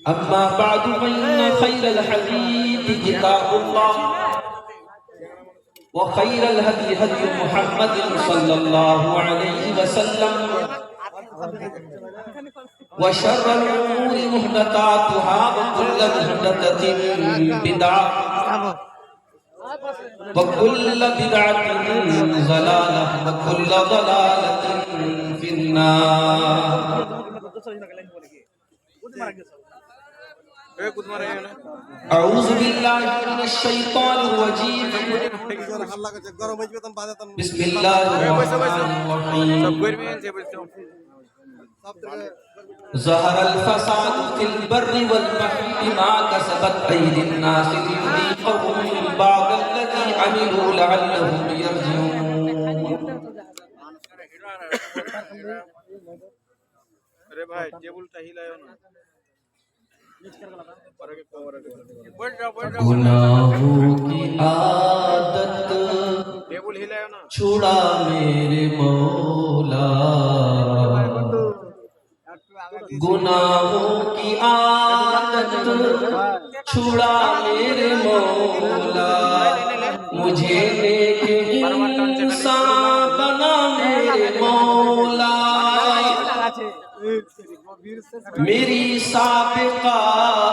अम्मा बादु फइन्न खैरल हदीस किताबुल्लाह व खैरल हदी हदी मुहम्मदिन सल्लल्लाहु अलैहि वसल्लम व शर्रल उमूरि मुहदसातुहा व कुल्लु मुहदसतिन बिदअह व कुल्लु बिदअतिन ज़लालह व कुल्लु ज़लालतिन फिन्नार। अऊज़ु बिल्लाहि मिनश शैतानिर रजीम। बिस्मिल्लाहिर रहमानिर रहीम। ज़हरल फ़सादु फ़िल बर्रि वल बहरि बिमा कसबत अयदिन नास लियुज़ीक़हुम बअदल्लज़ी अमिलू लअल्लहुम यरजिऊन। अरे भाई टेबुलটা হিলায়ও না। गुनाहों की आदत टेबुल हिलायो ना। छुड़ा मेरे मौला, गुनाहों की आदत छुड़ा मेरे मौला, मुझे नेक इंसान बना मेरे मौला। मेरी साबिक़ा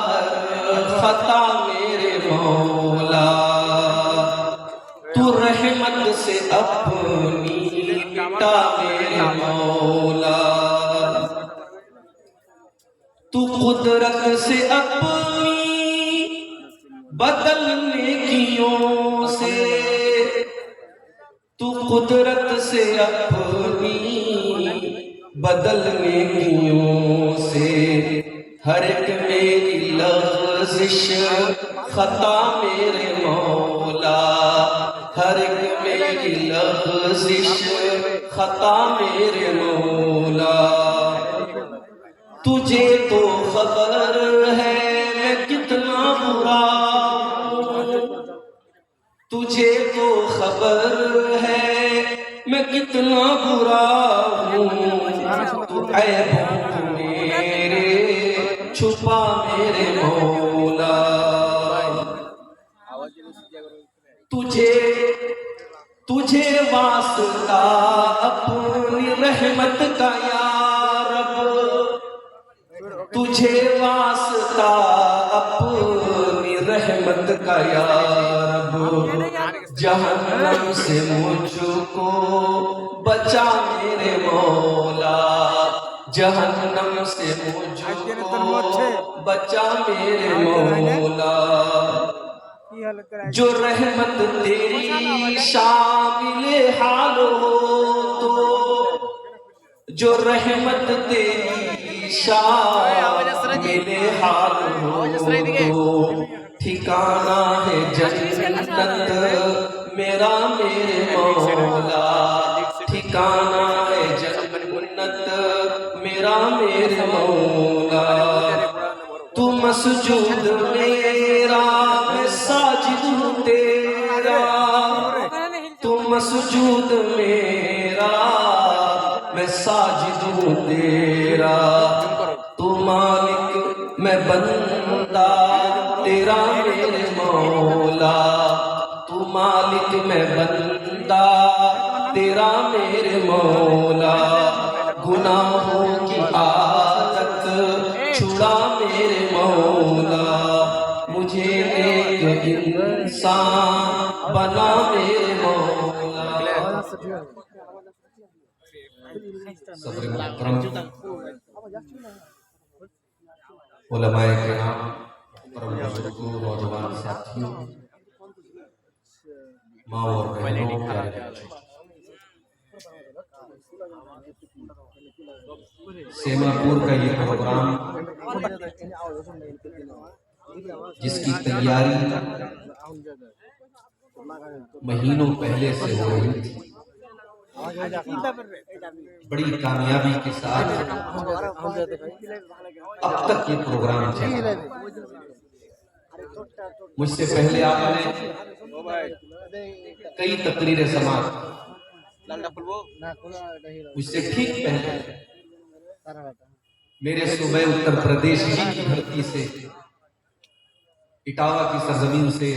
हर खता मेरे मौला, तू रहमत से अपनी मिटा मेरे मौला, तू कुदरत से अपनी बदल नेकियों से, तू कुदरत से अपनी बदल नेकियों से, हर एक मेरी लग़ज़िश खता मेरे मौला, हर एक मेरी लग़ज़िश खता मेरे मौला। तुझे तो खबर है मैं कितना बुरा हूँ, तुझे तो खबर है मैं कितना बुरा हूँ, तू ऐबों मेरे छुपा मेरे मौला। तुझे वास्ता अपनी रहमत का या रब, तुझे वास्ता अपनी रहमत का या रब, जहन्नम से मुझको बचा मेरे मौला, जहन्नम से मुझको बचा मेरे मौला। जो रहमत तेरी शामिल हाल हो तो, जो रहमत तेरी शामिल हाल हो तो, ठिकाना है जन्नत मेरा मेरे मौला, ठिकाना है जन्नत मेरा मेरे मौला। तू मसजूद मेरा मैं साजिद हूँ तेरा, तू मसजूद मेरा मैं साजिद हूँ तेरा, तू मालिक मैं बंदा तेरा मेरे मौला, तू मालिक मैं बंदा तेरा मेरे मौला। गुनाहों की आदत छुड़ा मेरे मौला, मुझे एक इंसान बना मेरे मौला। सदर मुहतरम उलमाए किराम, बुजुर्गों, नौजवान साथियों, माँ और बहनों, प्यारे बच्चों, सेमापुर का ये प्रोग्राम जिसकी तैयारी महीनों पहले से हो रही थी, बड़ी कामयाबी के साथ अब तक ये प्रोग्राम चला। मुझसे पहले आपने कई तकरीरें समाप्त, मुझसे ठीक पहले मेरे सूबे उत्तर प्रदेश की धरती से, इटावा की सरजमीन से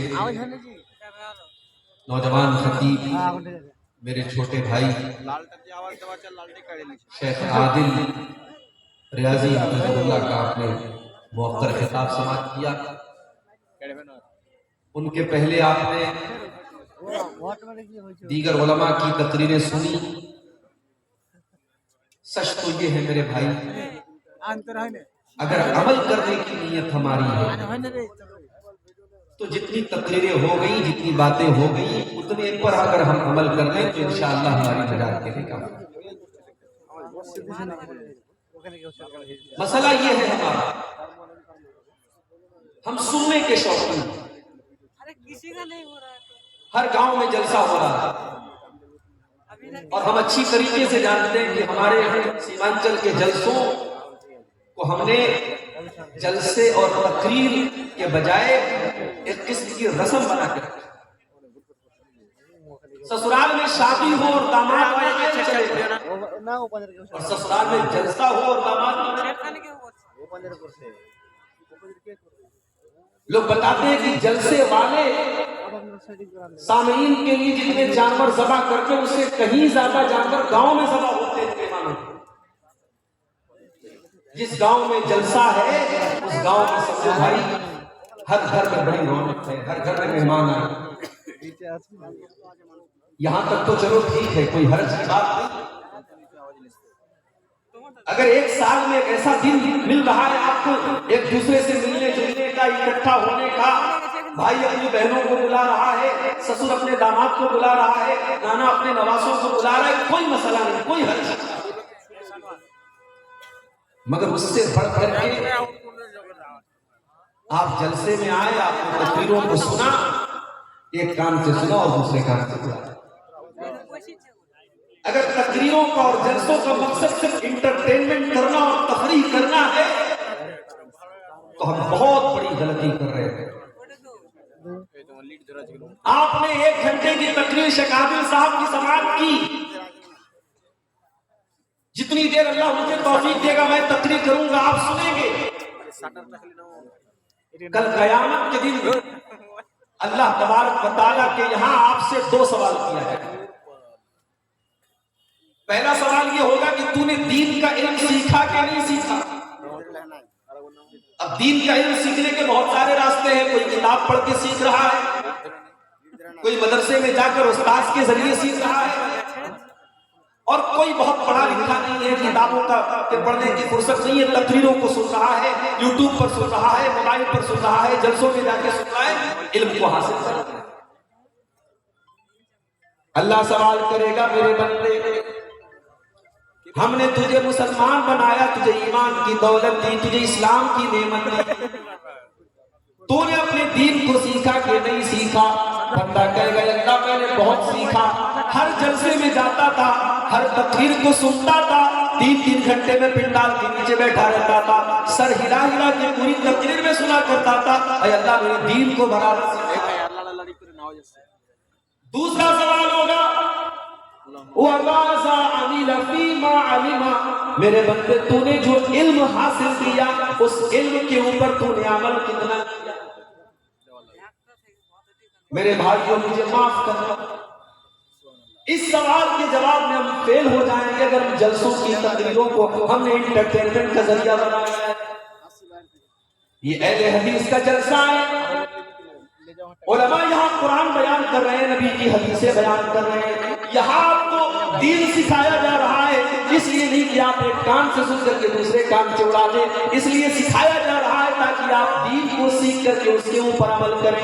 नौजवान खतीब मेरे छोटे भाई लालटेनची आवाज देवाच्या लालटे काढली शेख आदिल रियाजी हफीजुल्लाह का आपने मुअक्कर खिताब समाप्त किया। उनके पहले आपने दीगर उलमा की तकरीरें सुनी। सच तो ये है मेरे भाई, अगर अमल करने की नीयत हमारी है तो जितनी तकरीरें हो गई, जितनी बातें हो गई, उतने पर अगर हम अमल कर लें तो इंशाअल्लाह हमारी नजात के लिए काफी। मसला ये है हमारा, हम सुनने के शौकीन। अरे किसी का नहीं हो रहा है हर गांव में जलसा हो रहा है और हम अच्छी तरीके से जानते हैं कि हमारे सीमांचल के जलसों को हमने जलसे और तकरीर के बजाय एक किस्म की रस्म बना के रखा। ससुराल में शादी हो और दामाद आए चले और ससुराल में जलसा हो और दामाद, लोग बताते हैं कि जलसे वाले सामीन के लिए जितने जानवर ज़बह करते हैं उससे कहीं ज्यादा जानवर गांव में ज़बह होते हैं। मानो जिस गांव में जलसा है उस गांव में सबसे भाई हर घर में बड़ी रौनक है, हर घर में मेहमान आए। यहां तक तो चलो ठीक है, कोई हर्ज की बात नहीं। अगर एक साल में एक ऐसा दिन मिल रहा है आपको एक दूसरे से मिलने जुलने का, इकट्ठा होने का, भाई अपनी बहनों को बुला रहा है, ससुर अपने दामाद को बुला रहा है, नाना अपने नवासों को बुला रहा है, कोई मसला नहीं, कोई हर्ज नहीं। मगर उससे बढ़ करके आप जलसे में आए, आपने तकरीरों को सुना, एक कान से सुना और दूसरे कान से सुना। अगर तकरीरों का और जलसों का मकसद सिर्फ इंटरटेनमेंट करना और तफरीह करना है तो हम बहुत बड़ी गलती कर रहे हैं। आपने 1 घंटे की तकरीर शेख आदिल साहब की समाप्त की। जितनी देर अल्लाह मुझे तौफीक देगा मैं तकरीर करूंगा, आप सुनेंगे। कल कयामत के दिन अल्लाह तबारक व तआला के यहां आपसे 2 सवाल किया है। पहला सवाल ये होगा कि तूने दीन का इल्म सीखा कि नहीं सीखा। अब दीन का इल्म सीखने के बहुत सारे रास्ते हैं। कोई किताब पढ़ के सीख रहा है, कोई मदरसे में जाकर उस्ताद के जरिए सीख रहा है, और कोई बहुत पढ़ा लिखा नहीं है, किताबों का के पढ़ने की फुर्सत नहीं है, तकरीरों को सुन रहा है, यूट्यूब पर सुन रहा है, मोबाइल पर सुन रहा है, जलसों में जाके सुन रहा है, इल्म को हासिल कर रहा है। अल्लाह सवाल करेगा, मेरे बंदे हमने तुझे मुसलमान बनाया, तुझे ईमान की दौलत दी, तुझे इस्लाम की नेमत दी, तूने अपने दीन को सीखा कि नहीं सीखा। बंदा कहेगा अल्लाह मैंने बहुत सीखा, हर जलसे में जाता था, हर तकरीर को सुनता था, 3-3 घंटे में पिंडाल के नीचे बैठा रहता था, सर हिला हिला के पूरी तकरीर में सुना करता था, अल्लाह मेरे दीन को बराबर सीखा। दूसरा सवाल होगा मेरे बंदे तूने जो इल्म हासिल किया उस इल्म के ऊपर तूने अमल कितना किया। मेरे भाइयों मुझे माफ करना, इस सवाल के जवाब में हम फेल हो जाएंगे अगर हम जलसों की तकरीरों को हमने इंटरटेनमेंट का जरिया बनाया है। ये अहले हदीस का जलसा है। उलमा यहाँ कुरान बयान कर रहे हैं, नबी की हदीसें बयान कर रहे हैं, यहाँ आपको दीन सिखाया जा रहा है। इसलिए नहीं कि आप एक कान से सुन करके दूसरे कान से उड़ा दें, इसलिए सिखाया जा रहा है ताकि आप दीन को सीख करके उसके ऊपर अमल करें।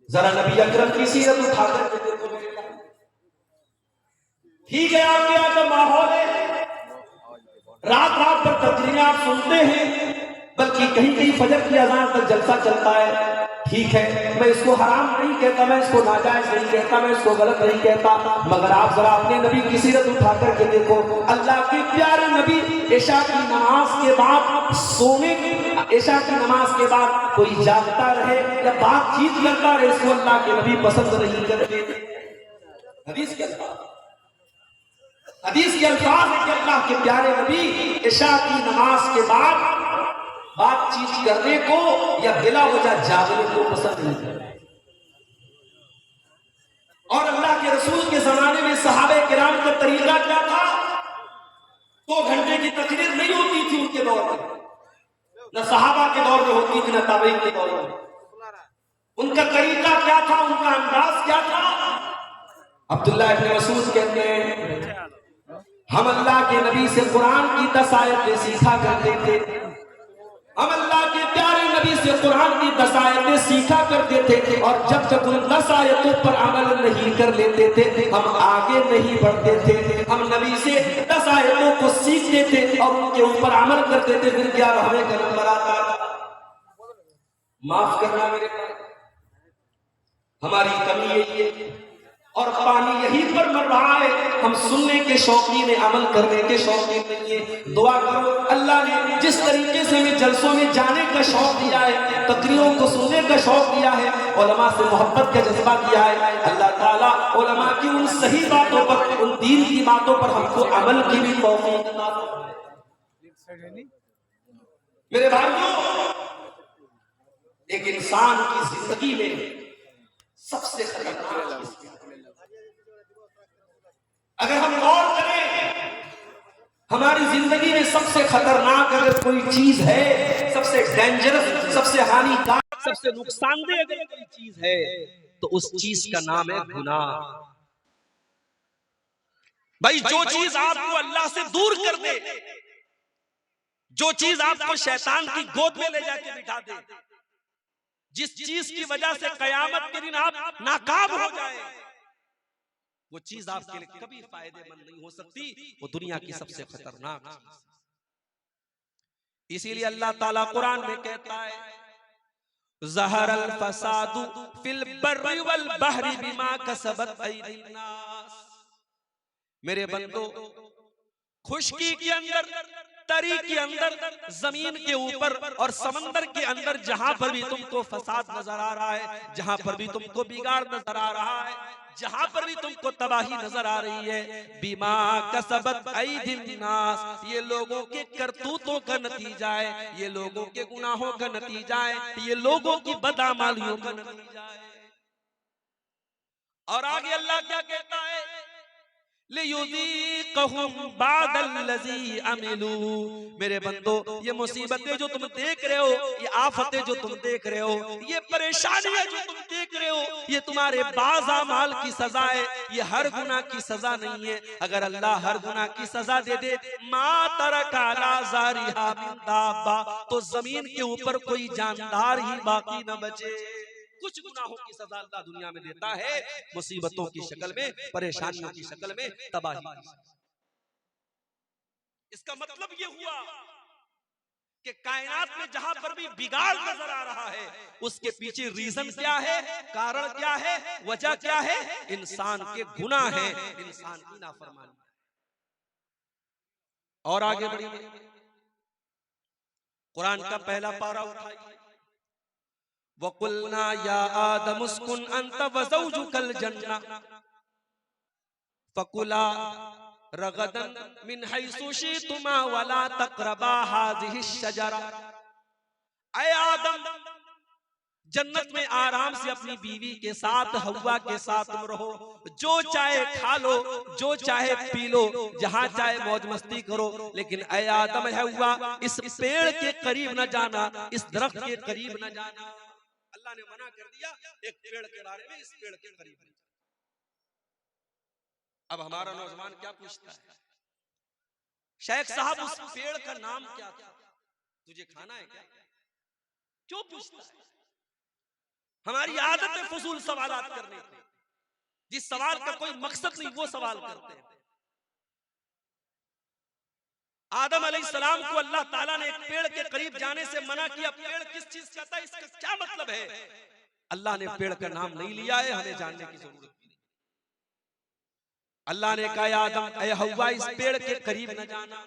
जरा नबी अकरम की सीरत उठाकर देखो। ठीक है, आपके यहाँ का माहौल है, रात रात पर तकरीरें आप सुनते हैं, बल्कि कहीं कहीं फजर की अजान तक जलसा चलता है। ठीक है, मैं इसको हराम नहीं कहता, मैं इसको नाजायज नहीं कहता, मैं इसको गलत नहीं कहता, मगर आप जरा अपने नबी की सीरत उठा करके देखो। अल्लाह के प्यारे नबी इशा की नमाज के बाद सोने, इशा की नमाज के बाद कोई जागता रहे या बातचीत करता रहे, इसको अल्लाह के नबी पसंद नहीं करते। हदीस के साथ हदीस के अल्फाज है कि अल्लाह के प्यारे नबी इशा की नमाज के बाद बातचीत करने को या बिला वजह जागने को पसंद नहीं करते। और अल्लाह के रसूल के जमाने में सहाबे किराम का तरीका क्या था? 2 घंटे की तकरीर नहीं होती थी उनके दौर में, न सहाबा के दौर में होती थी न ताबईन के दौर में। उनका तरीका क्या था, उनका अंदाज क्या था? अब्दुल्लाह इब्न मसूद कहते हैं हम अल्लाह के नबी से कुरान की 10 आयतें सीखा करते थे। हम अल्लाह के प्यारे नबी से कुरान की 10 आयतें सीखा करते थे और जब तक उन 10 आयतों पर अमल नहीं कर लेते थे हम आगे नहीं बढ़ते थे। हम नबी से 10 आयतों को सीखते थे और उनके ऊपर अमल करते थे, फिर क्या हमें का नंबर आता था। माफ करना मेरे पास, हमारी कमी यही है और पानी यहीं पर मर रहा है। हम सुनने के शौकीन है, अमल करने के शौकीन नहीं है। दुआ करो अल्लाह ने जिस तरीके से हमें जलसों में जाने का शौक दिया है, तकरीरों को सुनने का शौक दिया है, उलमा से मोहब्बत का जज्बा दिया है, अल्लाह ताला उलमा की उन सही बातों पर, उन दीन की बातों पर हमको अमल की भी तौफीक अता फरमाए। मेरे भाइयों, एक इंसान की जिंदगी में सबसे खतरनाक, अगर हम गौर करें हमारी जिंदगी में सबसे खतरनाक अगर कोई चीज है, सबसे डेंजरस, सबसे हानिकारक, सबसे नुकसानदेह अगर कोई चीज है तो उस चीज का नाम है गुनाह। भाई जो चीज आपको अल्लाह से दूर कर दे, जो चीज आपको शैतान की गोद में ले जाके बिठा दे, जिस चीज की वजह से कयामत के दिन आप नाकाम हो जाए, वो चीज आपके लिए कभी फायदेमंद नहीं हो सकती। वो दुनिया की सबसे खतरनाक चीज। इसीलिए अल्लाह ताला कुरान में कहता है ज़हरल फसादु फिल बर्रि वल बहरी बिमा कसबत अयदीन नास। मेरे बंदो, खुशकी के अंदर, तरी के अंदर, जमीन के ऊपर और समंदर के अंदर जहां पर भी तुमको फसाद नजर आ रहा है, जहां पर भी तुमको बिगाड़ नजर आ रहा है, जहां पर भी तुमको तबाही नजर आ रही है, बिमा कसबत अयदीन नास, ये लोगों के करतूतों का नतीजा है, ये लोगों के गुनाहों का नतीजा है, ये लोगों की बदअमालियों का नतीजा है। और आगे अल्लाह क्या कहता है, लियुज़ीक़हुम बादल्लज़ी अमिलू। मेरे बंदो, ये मुसीबतें जो तुम देख रहे हो, ये आफतें जो तुम देख रहे हो, ये परेशानियां जो तुम देख रहे हो, ये तुम्हारे बाज़ अमाल की सजा है, ये हर गुनाह की सजा नहीं है। अगर अल्लाह हर गुनाह की सजा दे दे, मा तरका अला ज़ारिहा मिन दाब्बा, तो जमीन के ऊपर कोई जानदार ही बाकी न बचे। कुछ गुनाहों की सजा अल्लाह दुनिया में देता है, मुसीबतों की शक्ल में, परेशानियों की शक्ल में, तबाही की शक्ल में। इसका मतलब ये हुआ कि कायनात में जहां पर भी बिगाड़ नजर आ रहा है, उसके पीछे रीजन क्या है, कारण क्या है, वजह क्या है? इंसान के गुनाह है, इंसान की नाफरमानी। और आगे बढ़िए, कुरान का पहला पारा उठाइए, वकुलना या आदम उस्कुन अंत व ज़ौजुकल जन्ना फकुला रगदन मिन हैसु शितुमा वला तक़रबा हाज़िहि शजरा। ऐ आदम, जन्नत में आराम से अपनी बीवी के साथ, हव्वा के साथ तुम रहो, जो चाहे खा लो, जो चाहे पी लो, जहां चाहे मौज मस्ती करो, लेकिन ऐ आदम, हव्वा, इस पेड़ के करीब न जाना, इस दरख्त के करीब न जाना। अल्लाह ने मना कर दिया एक पेड़ के बारे में, इस पेड़ के करीब नहीं। अब हमारा नौजवान क्या पूछता है, शेख साहब उस पेड़ का नाम क्या था, तुझे खाना है क्या? क्यों पूछता है? हमारी आदत है फजूल सवालात करने की, जिस सवाल का कोई मकसद नहीं वो सवाल करते हैं। आदम अलैहिस्सलाम को अल्लाह ताला ने एक पेड़ के करीब जाने से मना किया। पेड़ किस चीज का था, इसका क्या मतलब है? अल्लाह ने पेड़ का नाम नहीं लिया है, हमें जानने की जरूरत नहीं। अल्लाह ने कहा आदम, ऐ हव्वा, इस पेड़ के करीब न जाना,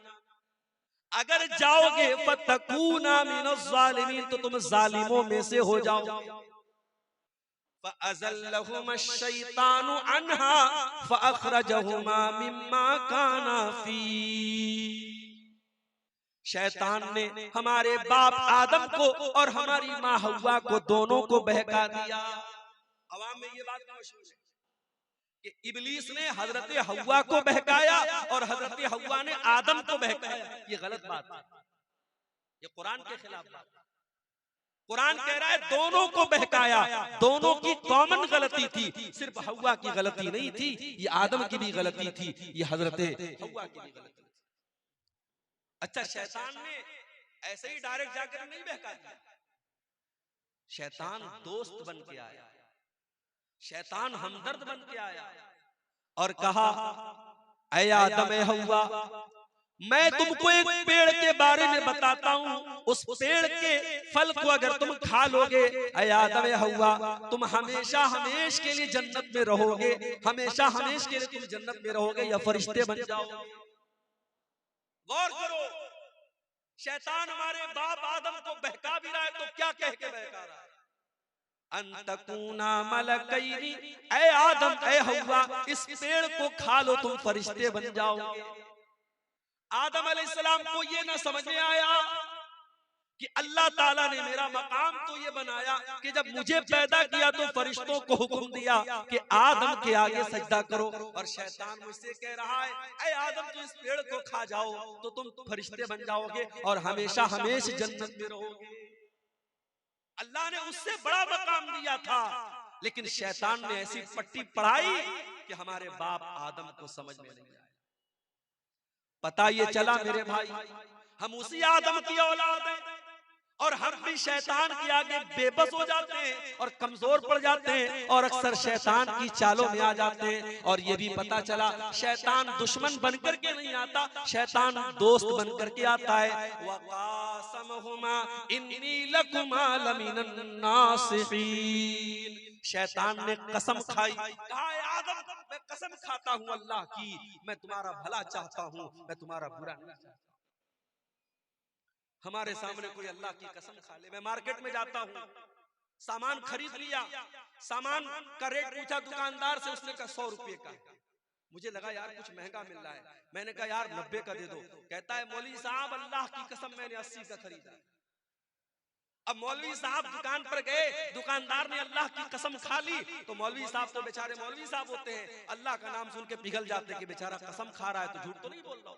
अगर जाओगे फतकूना मिनज़ ज़ालिमीन, तो तुम जालिमों में से हो जाओ। फअज़ल्लहुमा अश-शैतानु अन्हा फअख़रजहुमा मिम्मा काना फी। शैतान ने हमारे बाप आदम को और हमारी माँ हव्वा को दोनों को बहका दिया। अवाम में ये बात मशहूर है कि इब्लीस ने हजरत हव्वा को बहकाया और हजरत हव्वा ने आदम को बहकाया। ये गलत बात है, ये कुरान के खिलाफ बात है। कुरान कह रहा है दोनों को बहकाया, दोनों की कॉमन गलती थी, सिर्फ हव्वा की गलती नहीं थी, ये आदम की भी गलती थी, ये हजरत हव्वा की भी गलती थी। अच्छा, शैतान ने ऐसे ही डायरेक्ट जाकर नहीं बहका दिया, शैतान दोस्त बन के आया, शैतान हमदर्द बन के आया और कहा, ऐ आदम ऐ हव्वा, मैं तुमको एक पेड़ के बारे में बताता हूँ, उस पेड़ के फल को अगर तुम खा लोगे, ऐ आदम ऐ हव्वा, तुम हमेशा हमेश के लिए जन्नत में रहोगे, हमेशा हमेश के लिए तुम जन्नत में रहोगे या फरिश्ते बन जाओगे। गौर करो, शैतान हमारे बाप आदम को बहका भी रहा है तो क्या कह के बहका रहा है? अंतकुना मलकैनी, ऐ आदम ऐ हव्वा, इस पेड़ को खा लो तुम फरिश्ते बन जाओगे। आदम अलैहिस्सलाम को ये ना समझ में आया कि अल्लाह ताला ने मेरा मकाम तो ये बनाया कि जब मुझे पैदा किया तो फरिश्तों को हुक्म दिया कि आदम के आगे सजदा करो, और शैतान मुझसे कह रहा है, ऐ आदम तुम इस पेड़ को खा जाओ तो तुम फरिश्ते बन जाओगे और हमेशा हमेश जन्नत में रहोगे। अल्लाह ने उससे बड़ा मकाम दिया था, लेकिन शैतान ने ऐसी पट्टी पढ़ाई कि हमारे बाप आदम को समझ में नहीं आया। पता ये चला मेरे भाई, हम उसी आदम की औलाद हैं और हम भी शैतान के आगे बेबस हो जाते हैं और कमजोर पड़ जाते हैं और अक्सर शैतान की चालों में आ जाते हैं। और ये भी पता चला शैतान दुश्मन बनकर के नहीं आता, शैतान दोस्त बनकर के आता है। वक़ासमहुमा इन्नी लकुमा लमिनन नासिहीन, शैतान ने कसम खाई, कहा आदम मैं कसम खाता हूँ अल्लाह की, मैं तुम्हारा भला चाहता हूँ, मैं तुम्हारा बुरा नहीं चाहता। हमारे सामने कोई अल्लाह की कसम खा ले, मैं मार्केट में जाता हूँ, सामान खरीद लिया, सामान का रेट पूछा दुकानदार से, उसने कहा 100 रुपए का, मुझे लगा यार कुछ महंगा मिल रहा है, मैंने कहा यार 90 का दे दो, कहता है मौलवी साहब अल्लाह की कसम मैंने 80 का खरीदा। अब मौलवी साहब दुकान पर गए, दुकानदार ने अल्लाह की कसम खा ली, तो मौलवी साहब तो बेचारे मौलवी साहब होते हैं, अल्लाह का नाम सुन के पिघल जाते कि बेचारा कसम खा रहा है तो झूठ तो नहीं बोल रहा।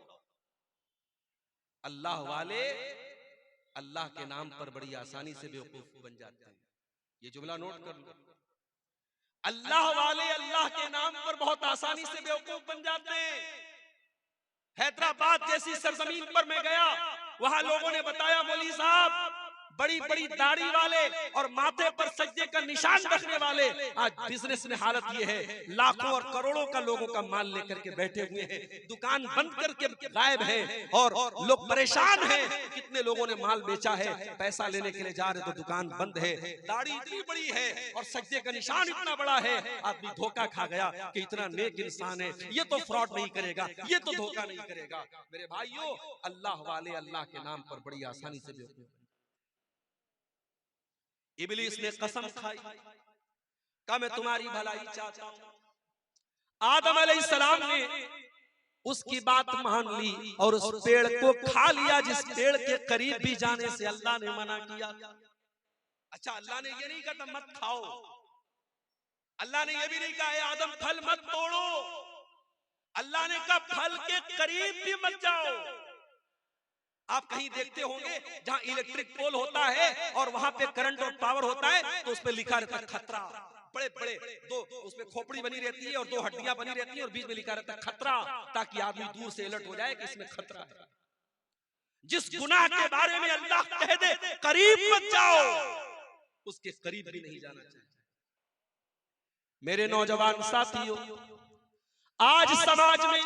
अल्लाह वाले अल्लाह के नाम पर बड़ी आसानी से बेवकूफ बन जाते हैं, ये जुमला नोट कर लो। अल्लाह वाले अल्लाह के नाम पर बहुत आसानी से बेवकूफ बन जाते हैं। हैदराबाद जैसी सरजमीन पर मैं गया, वहां लोगों ने बताया मौलवी साहब बड़ी बड़ी दाढ़ी वाले और माथे पर सज्जे का निशान रखने वाले आज बिजनेस में हालत ये है, लाखों और करोड़ों का लोगों का माल लेकर के बैठे हुए हैं, दुकान बंद करके गायब है और लोग परेशान हैं। कितने लोगों ने माल बेचा है, पैसा लेने के लिए जा रहे तो दुकान बंद है, दाढ़ी इतनी बड़ी है और सज्जे का निशान इतना बड़ा है, आदमी धोखा खा गया कि इतना नेक इंसान है, ये तो फ्रॉड नहीं करेगा, ये तो धोखा नहीं करेगा। मेरे भाइयों, अल्लाह वाले अल्लाह के नाम पर बड़ी आसानी से बेवकूफ। इब्लीस ने कसम खाई, कहा मैं तुम्हारी भलाई चाहता हूं। आदम अलैहिस्सलाम ने उसकी बात मान ली और उस पेड़ को खा लिया जिस पेड़ के करीब भी जाने से अल्लाह ने मना किया। अच्छा, अल्लाह ने ये नहीं कहा मत खाओ, अल्लाह ने ये भी नहीं कहा आदम फल मत तोड़ो, अल्लाह ने कहा फल के करीब भी मत जाओ। आप कहीं देखते होंगे जहां इलेक्ट्रिक पोल होता है और वहां पे करंट और पावर होता है तो उस पे लिखा रहता है खतरा, बड़े बड़े दो उसमें खोपड़ी बनी रहती है और 2 हड्डियां बनी रहती है और बीच में लिखा रहता है खतरा, ताकि आदमी दूर से अलर्ट हो जाए कि इसमें खतरा है। जिस गुनाह के बारे में अल्लाह कह दे करीब मत जाओ, उसके करीब भी नहीं जाना चाहिए। मेरे नौजवान साथियों, आज समाज में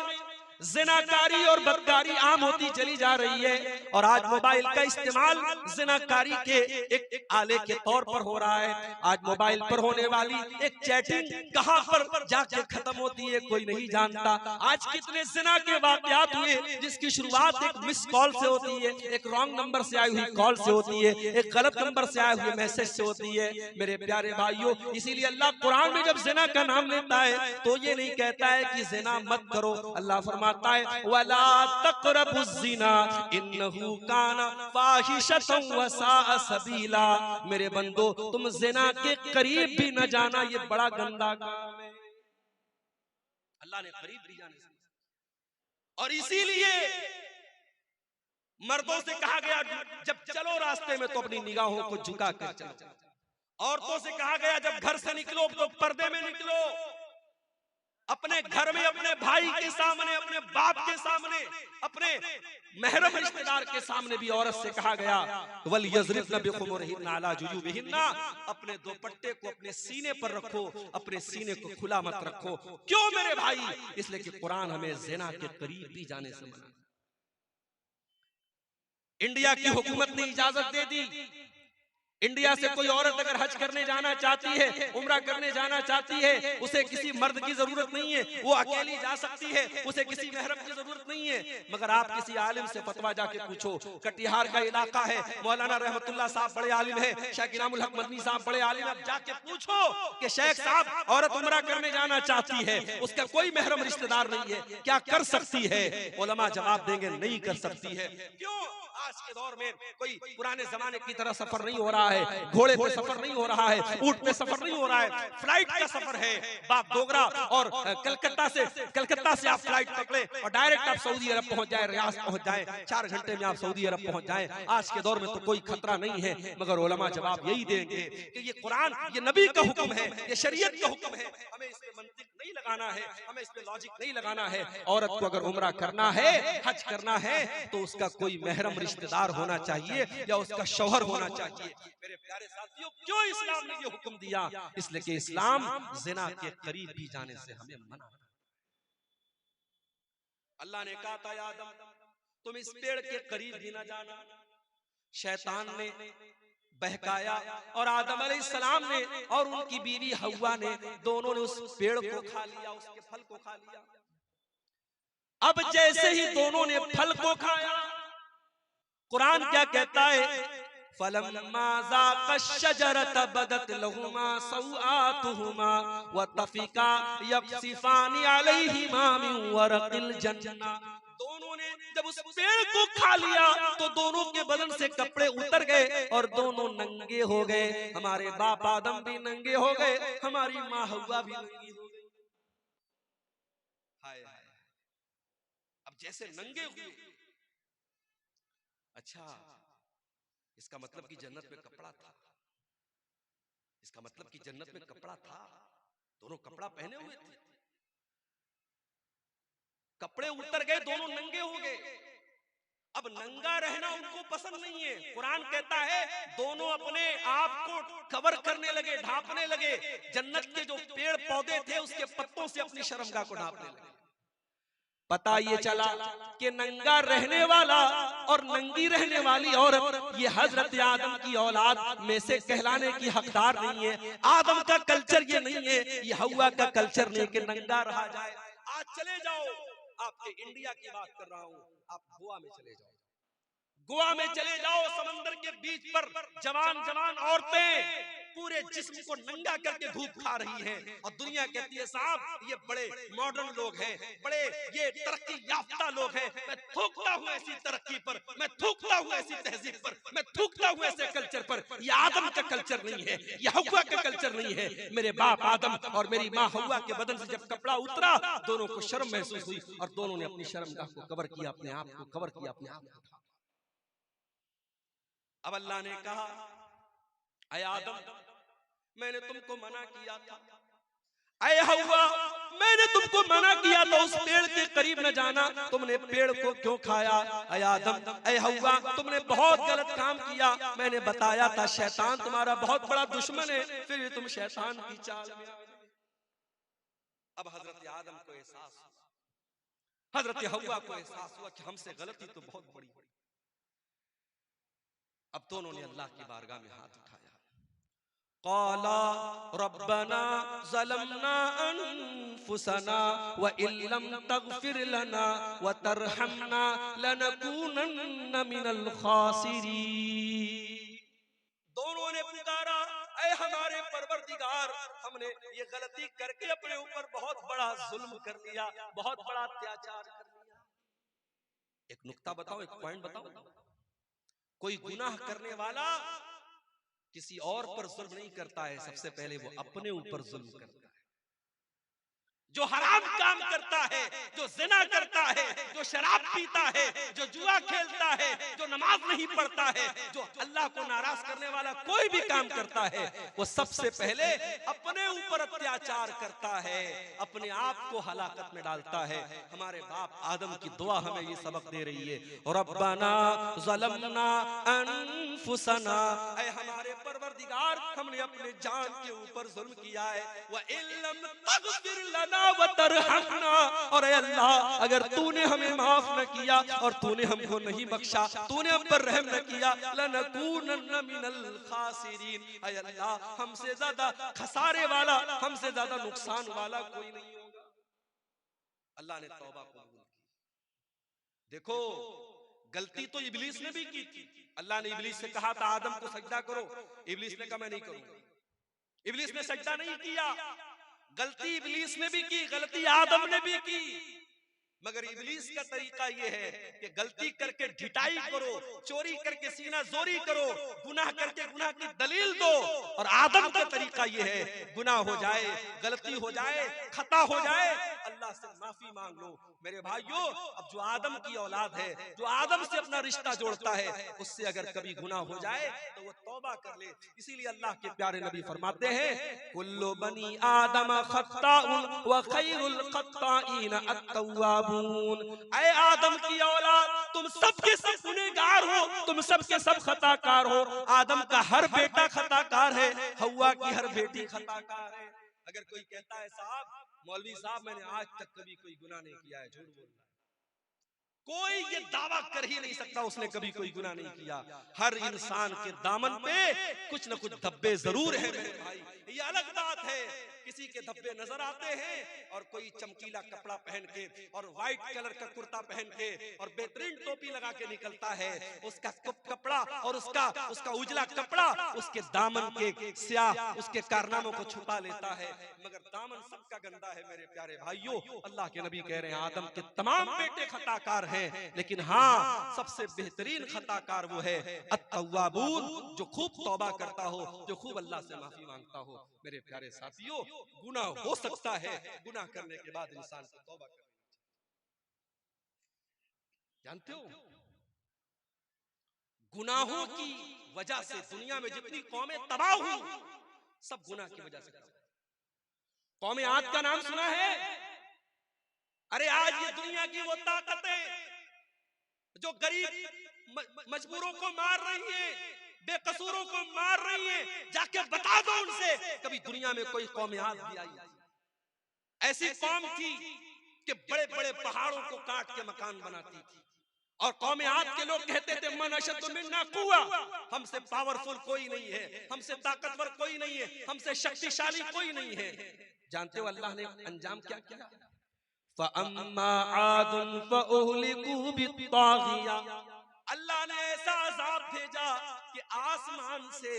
जिनाकारी और बदकारी आम होती चली जा रही है और आज मोबाइल का इस्तेमाल जिनाकारी के एक आले के तौर पर हो रहा है। आज मोबाइल पर होने वाली एक चैटिंग कहां पर जाके खत्म होती है कोई नहीं जानता। आज कितने जिना के वाकयात हुए जिसकी शुरुआत एक मिस कॉल से होती है, एक रॉन्ग नंबर से आई हुई कॉल से होती है, एक गलत नंबर से आए हुए मैसेज से होती है। मेरे प्यारे भाइयों, इसीलिए अल्लाह कुरान में जब जिना का नाम लेता है तो ये नहीं कहता है कि जिना मत करो। अल्लाह फरमाता है वला तक़रबुज़्ज़िना इन्नहु काना फ़ाहिशतन व साअ सबीला। मेरे बंदो, तुम जिना के करीब भी न जाना, ये बड़ा गंदा काम है। अल्लाह ने करीब भी जाने से, और इसीलिए मर्दों से कहा गया जब चलो रास्ते में तो अपनी निगाहों को झुका कर चलो। औरतों से कहा गया जब घर से निकलो तो पर्दे में निकलो। अपने घर में अपने भाई के सामने, अपने बाप के सामने, अपने महरम रिश्तेदार के सामने भी औरत से कहा गया वल यज़रिबन बिखुमुरिहिन्ना अला जुयूबिहिन्ना, अपने दुपट्टे को अपने सीने पर रखो, अपने सीने को खुला मत रखो। क्यों मेरे भाई? इसलिए कि कुरान हमें ज़िना के करीब भी जाने से मना। इंडिया की हुकूमत ने इजाजत दे दी, इंडिया से कोई औरत अगर हज करने जाना चाहती है, उम्रा करने जाना चाहती है, उसे किसी मर्द की जरूरत नहीं है, वो अकेली जा सकती है, उसे किसी महरम की जरूरत नहीं है। मगर आप किसी आलिम से फतवा जाके पूछो, कटिहार का इलाका है, मौलाना रहमतुल्लाह साहब बड़े आलिम है, शेख इनामुल हक मदनी साहब बड़े आलिम है, जाके पूछो कि शेख साहब औरत उम्रा करने जाना चाहती है, उसका कोई महरम रिश्तेदार नहीं है, क्या कर सकती है? उलमा जवाब देंगे नहीं कर सकती है। क्यों? आज के दौर में कोई पुराने जमाने की तरह सफर नहीं हो रहा है, घोड़े पे सफर नहीं हो रहा है, ऊंट पे सफर नहीं हो रहा है, फ्लाइट का सफर है। बाप डोगरा और कलकत्ता से आप फ्लाइट पकड़े और डायरेक्ट आप सऊदी अरब पहुंच जाए, रियाद पहुंच जाए, 4 घंटे में आप सऊदी अरब पहुंच जाए। आज के दौर में तो कोई खतरा नहीं है। मगर उलमा जवाब यही देंगे कि ये कुरान, ये नबी का हुक्म है, ये शरीयत का हुक्म है, हमें इसमें मंतिक नहीं लगाना है, हमें इसमें लॉजिक नहीं लगाना है। औरत को अगर उम्रा करना है, हज करना है, तो उसका कोई महरम रिश्तेदार होना चाहिए या उसका शौहर होना चाहिए। मेरे प्यारे साथियों, क्यों इस्लाम ने ये हुक्म दिया? इसलिए कि इस्लाम जिना के करीब भी जाने से हमें मना। अल्लाह ने कहा था आदम तुम इस पेड़ के करीब भी ना जाना। शैतान ने बहकाया और आदम अलैहिस्सलाम ने और उनकी बीवी हव्वा ने, दोनों ने उस पेड़ को खा लिया, उसके फल को खा लिया। अब जैसे ही दोनों ने फल को खाया, कुरान क्या कहता है? फलम्मा ज़ाक़ा शजरत बदत लहुमा सौआतुहुमा व तफ़िका यक़सिफ़ानी अलैहिमा मिन वरक़िल जन्नह। दोनों ने जब उस पेड़ को खा लिया तो दोनों के बदन से कपड़े उतर गए और दोनों नंगे हो गए। हमारे बाप आदम भी नंगे हो गए, हमारी माँ हव्वा भी नंगी हो गई। हाय हाय, अब जैसे नंगे हुए, अच्छा इसका मतलब कि जन्नत में कपड़ा था, इसका मतलब कि जन्नत में कपड़ा था, दोनों कपड़ा पहने हुए थे, कपड़े उतर गए, दोनों नंगे हो गए। अब नंगा रहना उनको पसंद नहीं है। कुरान कहता है दोनों अपने आप को कवर करने लगे, ढांपने लगे। जन्नत के जो पेड़ पौधे थे उसके पत्तों से अपनी शर्मगाह को ढांपने लगे। पता ये चला कि नंगा रहने वाला और नंगी रहने वाली औरत ये हजरत आदम की औलाद में से कहलाने की हकदार नहीं है। आदम का कल्चर ये नहीं है, ये हव्वा का कल्चर नहीं कि नंगा रहा जाए। आज चले जाओ, आपके इंडिया की बात कर रहा हूं, आप गोवा में चले जाओ, गोवा में चले जाओ, समंदर के बीच पर जवान जवान औरतें पूरे जिस्म को नंगा करके धूप खा रही हैं और दुनिया कहती है साहब ये बड़े मॉडर्न लोग हैं, बड़े ये तरक्की याफ्ता लोग हैं। मैं थूकता हूँ ऐसी तरक्की पर, मैं थूकता हूँ ऐसी तहजीब पर, मैं थूकता हूँ ऐसे कल्चर पर। ये आदम का कल्चर नहीं है, ये हव्वा का कल्चर नहीं है। मेरे बाप आदम और मेरी माँ हव्वा के बदन से जब कपड़ा उतरा, दोनों को शर्म महसूस हुई और दोनों ने अपनी शर्मगाह को कवर किया, अपने आप को कवर किया, अपने आप को। अब अल्लाह ने कहा ऐ आदम मैंने तुमको मना किया था, ऐ हव्वा मैंने तुमको मना किया था उस पेड़ के करीब न जाना, तुमने पेड़ को क्यों खाया? ऐ आदम ऐ हव्वा तुमने बहुत गलत काम किया। मैंने बताया था शैतान तुम्हारा बहुत बड़ा दुश्मन है, फिर भी तुम शैतान की चाल में। अब हजरत आदम को एहसास हुआ, हजरत हव्वा को एहसास हुआ कि हमसे गलती तो बहुत बड़ी है। अब दोनों ने अल्लाह की बारगाह में हाथ उठाया। क़ाला रब्बना ज़लमना अनफुसना व इल्लम तग़फिर लना व तरहमना लनकूनन्न मिनल ख़ासिरीन। दोनों ने पुकारा, ऐ हमारे परवरदिगार, हमने ये गलती करके अपने ऊपर बहुत बड़ा जुल्म कर लिया, बहुत बड़ा अत्याचार कर लिया। एक नुक्ता बताओ, एक पॉइंट बताओ, कोई गुनाह करने वाला किसी और पर जुल्म नहीं करता है, सबसे पहले वो अपने ऊपर जुल्म करता है। जो हराम काम करता है, जो जिना करता है, जो शराब पीता है, जो जुआ खेलता है, जो नमाज नहीं पढ़ता है, जो अल्लाह को नाराज करने वाला कोई भी काम करता है, वो सबसे पहले अपने ऊपर अत्याचार करता है, अपने आप को हलाकत में डालता है। हमारे बाप आदम की दुआ हमें ये सबक दे रही है, रब्बना ज़लमना अनफुसना, ऐ हमारे परवरदिगार, हमने अपने जान के ऊपर जुल्म किया है, व इल्लम तग़फिर लना व तरहमना, और अल्लाह अगर तूने हमें माफ न किया और तूने हमको नहीं बख्शा, तूने हम पर रहम न किया, लनकूनन्न मिनल खासिरीन, ऐ अल्लाह हमसे ज्यादा खसारे वाला, हमसे ज्यादा नुकसान वाला कोई नहीं होगा। अल्लाह ने तौबा कबूल की। देखो, गलती तो इब्लीस ने भी की थी। अल्लाह ने इब्लीस से कहा था आदम को सजदा करो, इब्लीस ने कहा मैं नहीं करूंगा। इब्लीस ने सजदा नहीं किया। गलती इब्लीस ने भी की, गलती आदम ने भी की, मगर इब्लीस का तरीका यह है कि गलती करके ढिठाई करो, चोरी करके सीना जोरी करो, गुनाह करके गुनाह की दलील दो। और आदम का तरीका यह है, गुनाह हो जाए, गलती हो जाए, खता हो जाए, अल्लाह से माफी मांग लो। मेरे भाइयों, अब जो आदम की औलाद है, जो आदम से अपना रिश्ता जोड़ता है, उससे अगर कभी गुनाह हो जाए तो वो तौबा कर ले। इसीलिए अल्लाह के प्यारे नबी फरमाते हैं, कुल्लु बनी आदम खत्ताउन व खैरुल खत्ताईन अत-तव्वाबून। ऐ आदम की औलाद, तुम सबके सब गुनहगार हो, तुम सबके सब खताकार हो। आदम का हर बेटा खताकार है, हव्वा की हर बेटी खताकार है। अगर कोई कहता है साहब, मौलवी साहब मैंने आज तक कभी कोई गुनाह नहीं किया है, झूठ बोल रहा है। कोई ये दावा कर ही नहीं सकता उसने कभी कोई गुनाह नहीं किया। हर इंसान के दामन पे कुछ न कुछ धब्बे जरूर है मेरे भाई। ये अलग बात है, किसी के धब्बे नजर आते हैं और कोई चमकीला कपड़ा पहन के और व्हाइट कलर का कुर्ता पहन के और बेहतरीन टोपी लगा के निकलता है, उसका कपड़ा और उसका उजला कपड़ा उसके दामन के स्याह उसके कारनामों को छुपा लेता है, मगर दामन सबका गंदा है मेरे प्यारे भाइयों। अल्लाह के नबी कह रहे हैं आदम के तमाम बेटे खताकार हैं, लेकिन हाँ सबसे बेहतरीन खताकार वो है अत-तव्वाबून, जो खूब तौबा करता हो, जो खूब अल्लाह से माफी मांगता हो। मेरे प्यारे साथियों, गुनाह हो सकता है, गुनाह करने के बाद इंसान को तौबा करनी चाहिए। जानते हो, गुनाहों की वजह से दुनिया में जितनी कौमें तबाह हुई, सब गुनाह की वजह से। कौम आद का नाम सुना है? अरे आज ये दुनिया की वो ताकतें जो गरीब मजबूरों को मार रही है, बेकसूरों को मार रही है, जाके बता दो उनसे कभी दुनिया में कोई कौम आद भी आई? ऐसी कौम थी कि बड़े बड़े पहाड़ों को काट के मकान बनाती थी, और कौम आद के लोग कहते थे मन अशद्दु मिन्ना कुव्वा, हमसे पावरफुल कोई नहीं है, हमसे ताकतवर कोई नहीं है, हमसे शक्तिशाली कोई नहीं है। जानते हो अल्लाह ने अंजाम क्या किया? फ़अम्मा आदुन फ़उहलिकू बित्ताग़िया, अल्लाह ने ऐसा अज़ाब भेजा कि आसमान से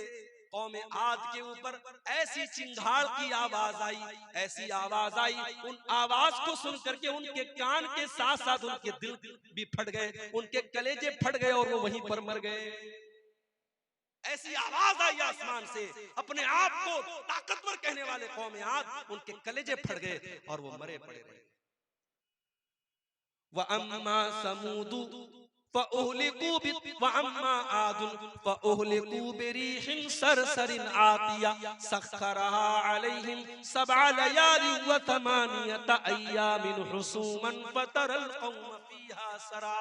कौम आद के ऊपर ऐसी चिंगार की आवाज आई, ऐसी आवाज आई, उन आवाज को सुन करके उनके कान के साथ साथ उनके दिल भी फट गए, उनके कलेजे फट गए और वो वहीं पर मर गए। ऐसी आवाज आई आसमान से, अपने आप को ताकतवर कहने वाले कौम आद, उनके कलेजे फट गए और वो मरे पड़े रहे। वअम्मा समूदु फ़उहलिकू वअम्मा आदुन फ़उहलिकू बिरीहिन सरसरिन आतिया सख्खरहा अलैहिम सबअ लयालिन व थमानियत अय्यामिन हुसूमन फतरल कौम फीहा सरा।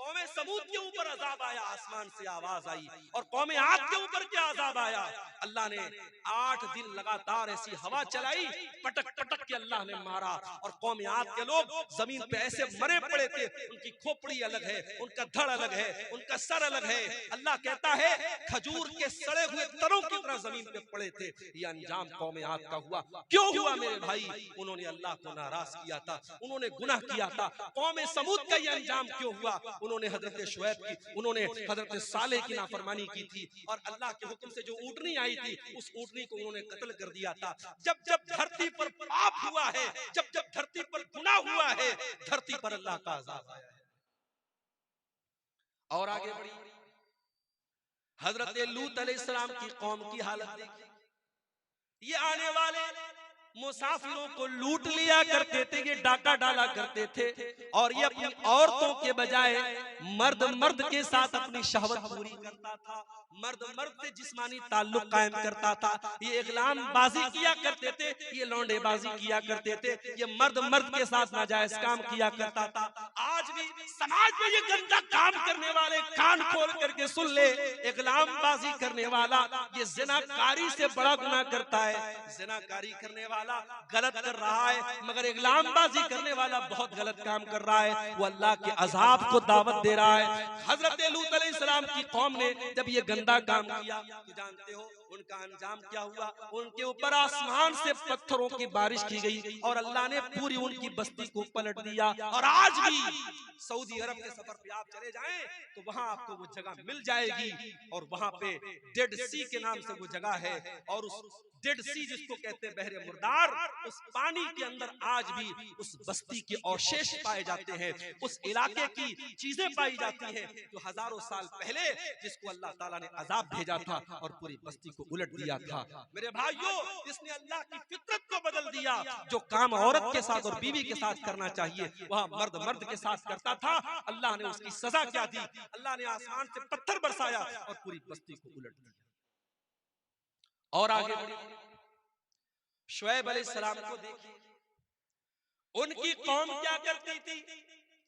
कौमे समूद के ऊपर अजाब आया, आसमान से आवाज आई, और कौमे आद के ऊपर क्या अजाब आया, अल्लाह ने 8 दिन लगातार ऐसी हवा चलाई, पटक पटक के अल्लाह ने मारा, और कौमे आद के लोग जमीन पे ऐसे मरे पड़े थे, उनकी खोपड़ी अलग है, उनका धड़ अलग है, उनका सर अलग है। अल्लाह कहता है खजूर के सड़े हुए तरों की तरह जमीन पे पड़े थे। ये अंजाम कौमे आद का हुआ। क्यों हुआ मेरे भाई? उन्होंने अल्लाह को नाराज किया था, उन्होंने गुनाह किया था। कौमे समूद का ये अंजाम क्यों हुआ? उन्होंने हजरत शुएब की, उन्होंने हजरत सालेह की नाफरमानी की थी, और अल्लाह के हुक्म से जो ऊँटनी आई थी उस ऊँटनी को उन्होंने कत्ल कर दिया था। जब जब धरती पर पाप हुआ है, जब जब धरती पर गुनाह हुआ है, धरती पर अल्लाह का अज़ाब आया है। और आगे बढ़ी, हजरत लूत अलैहिस्सलाम की कौम की हालत देखी। ये आने वाले मुसाफिरों को लूट लिया करते थे, ये डाका डाला करते थे, और ये अपनी औरतों के बजाय मर्द मर्द के साथ अपनी शहवत पूरी करता था, मर्द मर्द से जिस्मानी ताल्लुक कायम करता था। ये इगलाम बाजी किया करते थे, ये लौंडेबाजी किया करते थे, ये मर्द मर्द के साथ नाजायज काम किया करता था। आज भी समाज में ये गंदा काम करने वाले कान खोल करके सुन ले, इगलाम बाजी करने वाला ये ज़िनाकारी से बड़ा गुनाह करता है। ज़िनाकारी करने वाला गलत कर रहा है, मगर इगलामबाजी करने वाला बहुत गलत काम कर रहा है, वो अल्लाह के अजाब को दावत दे रहा है। हजरत लूत अलैहिस्सलाम की कौम ने जब ये गंदा काम किया तो जानते हो उनका अंजाम क्या हुआ? उनके ऊपर आसमान से पत्थरों की बारिश की गई, और अल्लाह ने पूरी उनकी बस्ती को पलट दिया। और आज भी सऊदी अरब के सफर पे आप चले जाएं तो वहां आपको वो जगह मिल जाएगी, और वहां पे डेड सी के नाम से वो जगह है, और उस डेड सी जिसको कहते हैं बहरे मुर्दार, उस पानी के अंदर आज भी उस बस्ती के अवशेष पाए जाते हैं, उस इलाके की चीजें पाई जाती हैं जो हजारों साल पहले जिसको अल्लाह ताला ने अजाब भेजा था और पूरी बस्ती को उलट दिया था। मेरे भाइयों, जिसने अल्लाह की फितरत को बदल दिया, जो काम औरत के साथ और बीवी के साथ करना चाहिए वह मर्द मर्द के साथ करता था, अल्लाह ने उसकी सजा क्या दी? अल्लाह ने आसमान से पत्थर बरसाया और पूरी बस्ती को उलट दिया। और आगे शुएब अलैहिस्सलाम को देखिए, उनकी कौम क्या करती थी?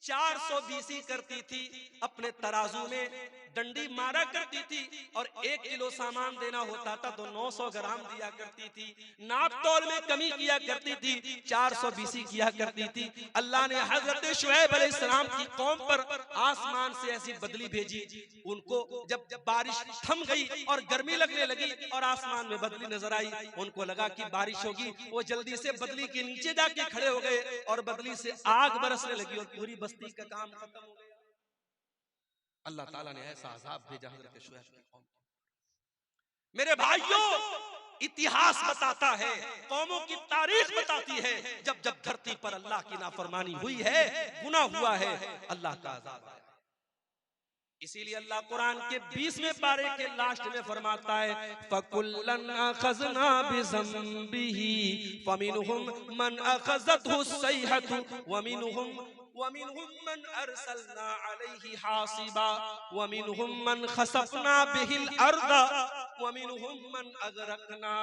420 करती थी, अपने तराजू में डंडी मारा करती थी, और 1 किलो सामान देना होता था तो 900 ग्राम दिया करती थी, नाप तोल में कमी किया करती थी, 420 किया करती थी। अल्लाह ने हजरत शुएब अलैहिस्सलाम की कौम पर आसमान से ऐसी बदली भेजी, उनको जब बारिश थम गई और गर्मी लगने लगी और आसमान में बदली नजर आई, उनको लगा कि बारिश होगी, वो जल्दी से बदली के नीचे जाके खड़े हो गए, और बदली से आग बरसने लगी और पूरी बस्ती का काम खत्म हो गया। अल्लाह ताला ने ऐसा अजाब भेजा हजरत शुएब की कौम को। मेरे भाइयों, इतिहास बताता है, कौमों की तारीख बताती है, जब जब धरती पर अल्लाह की नाफरमानी हुई है, गुनाह हुआ है, अल्लाह का अजाब आया। इसीलिए अल्लाह कुरान के 20वें पारे के लास्ट में फरमाता है, फकुल्लन अखज़ना बिज़ंबिही फमिनहुम मन अखज़तहु सैहतु वमिनहुम मन अरसलना अलैहि हासिबा वमिनहुम मन खसफना बिहिल अर्दा वमिनहुम मन अगरकना।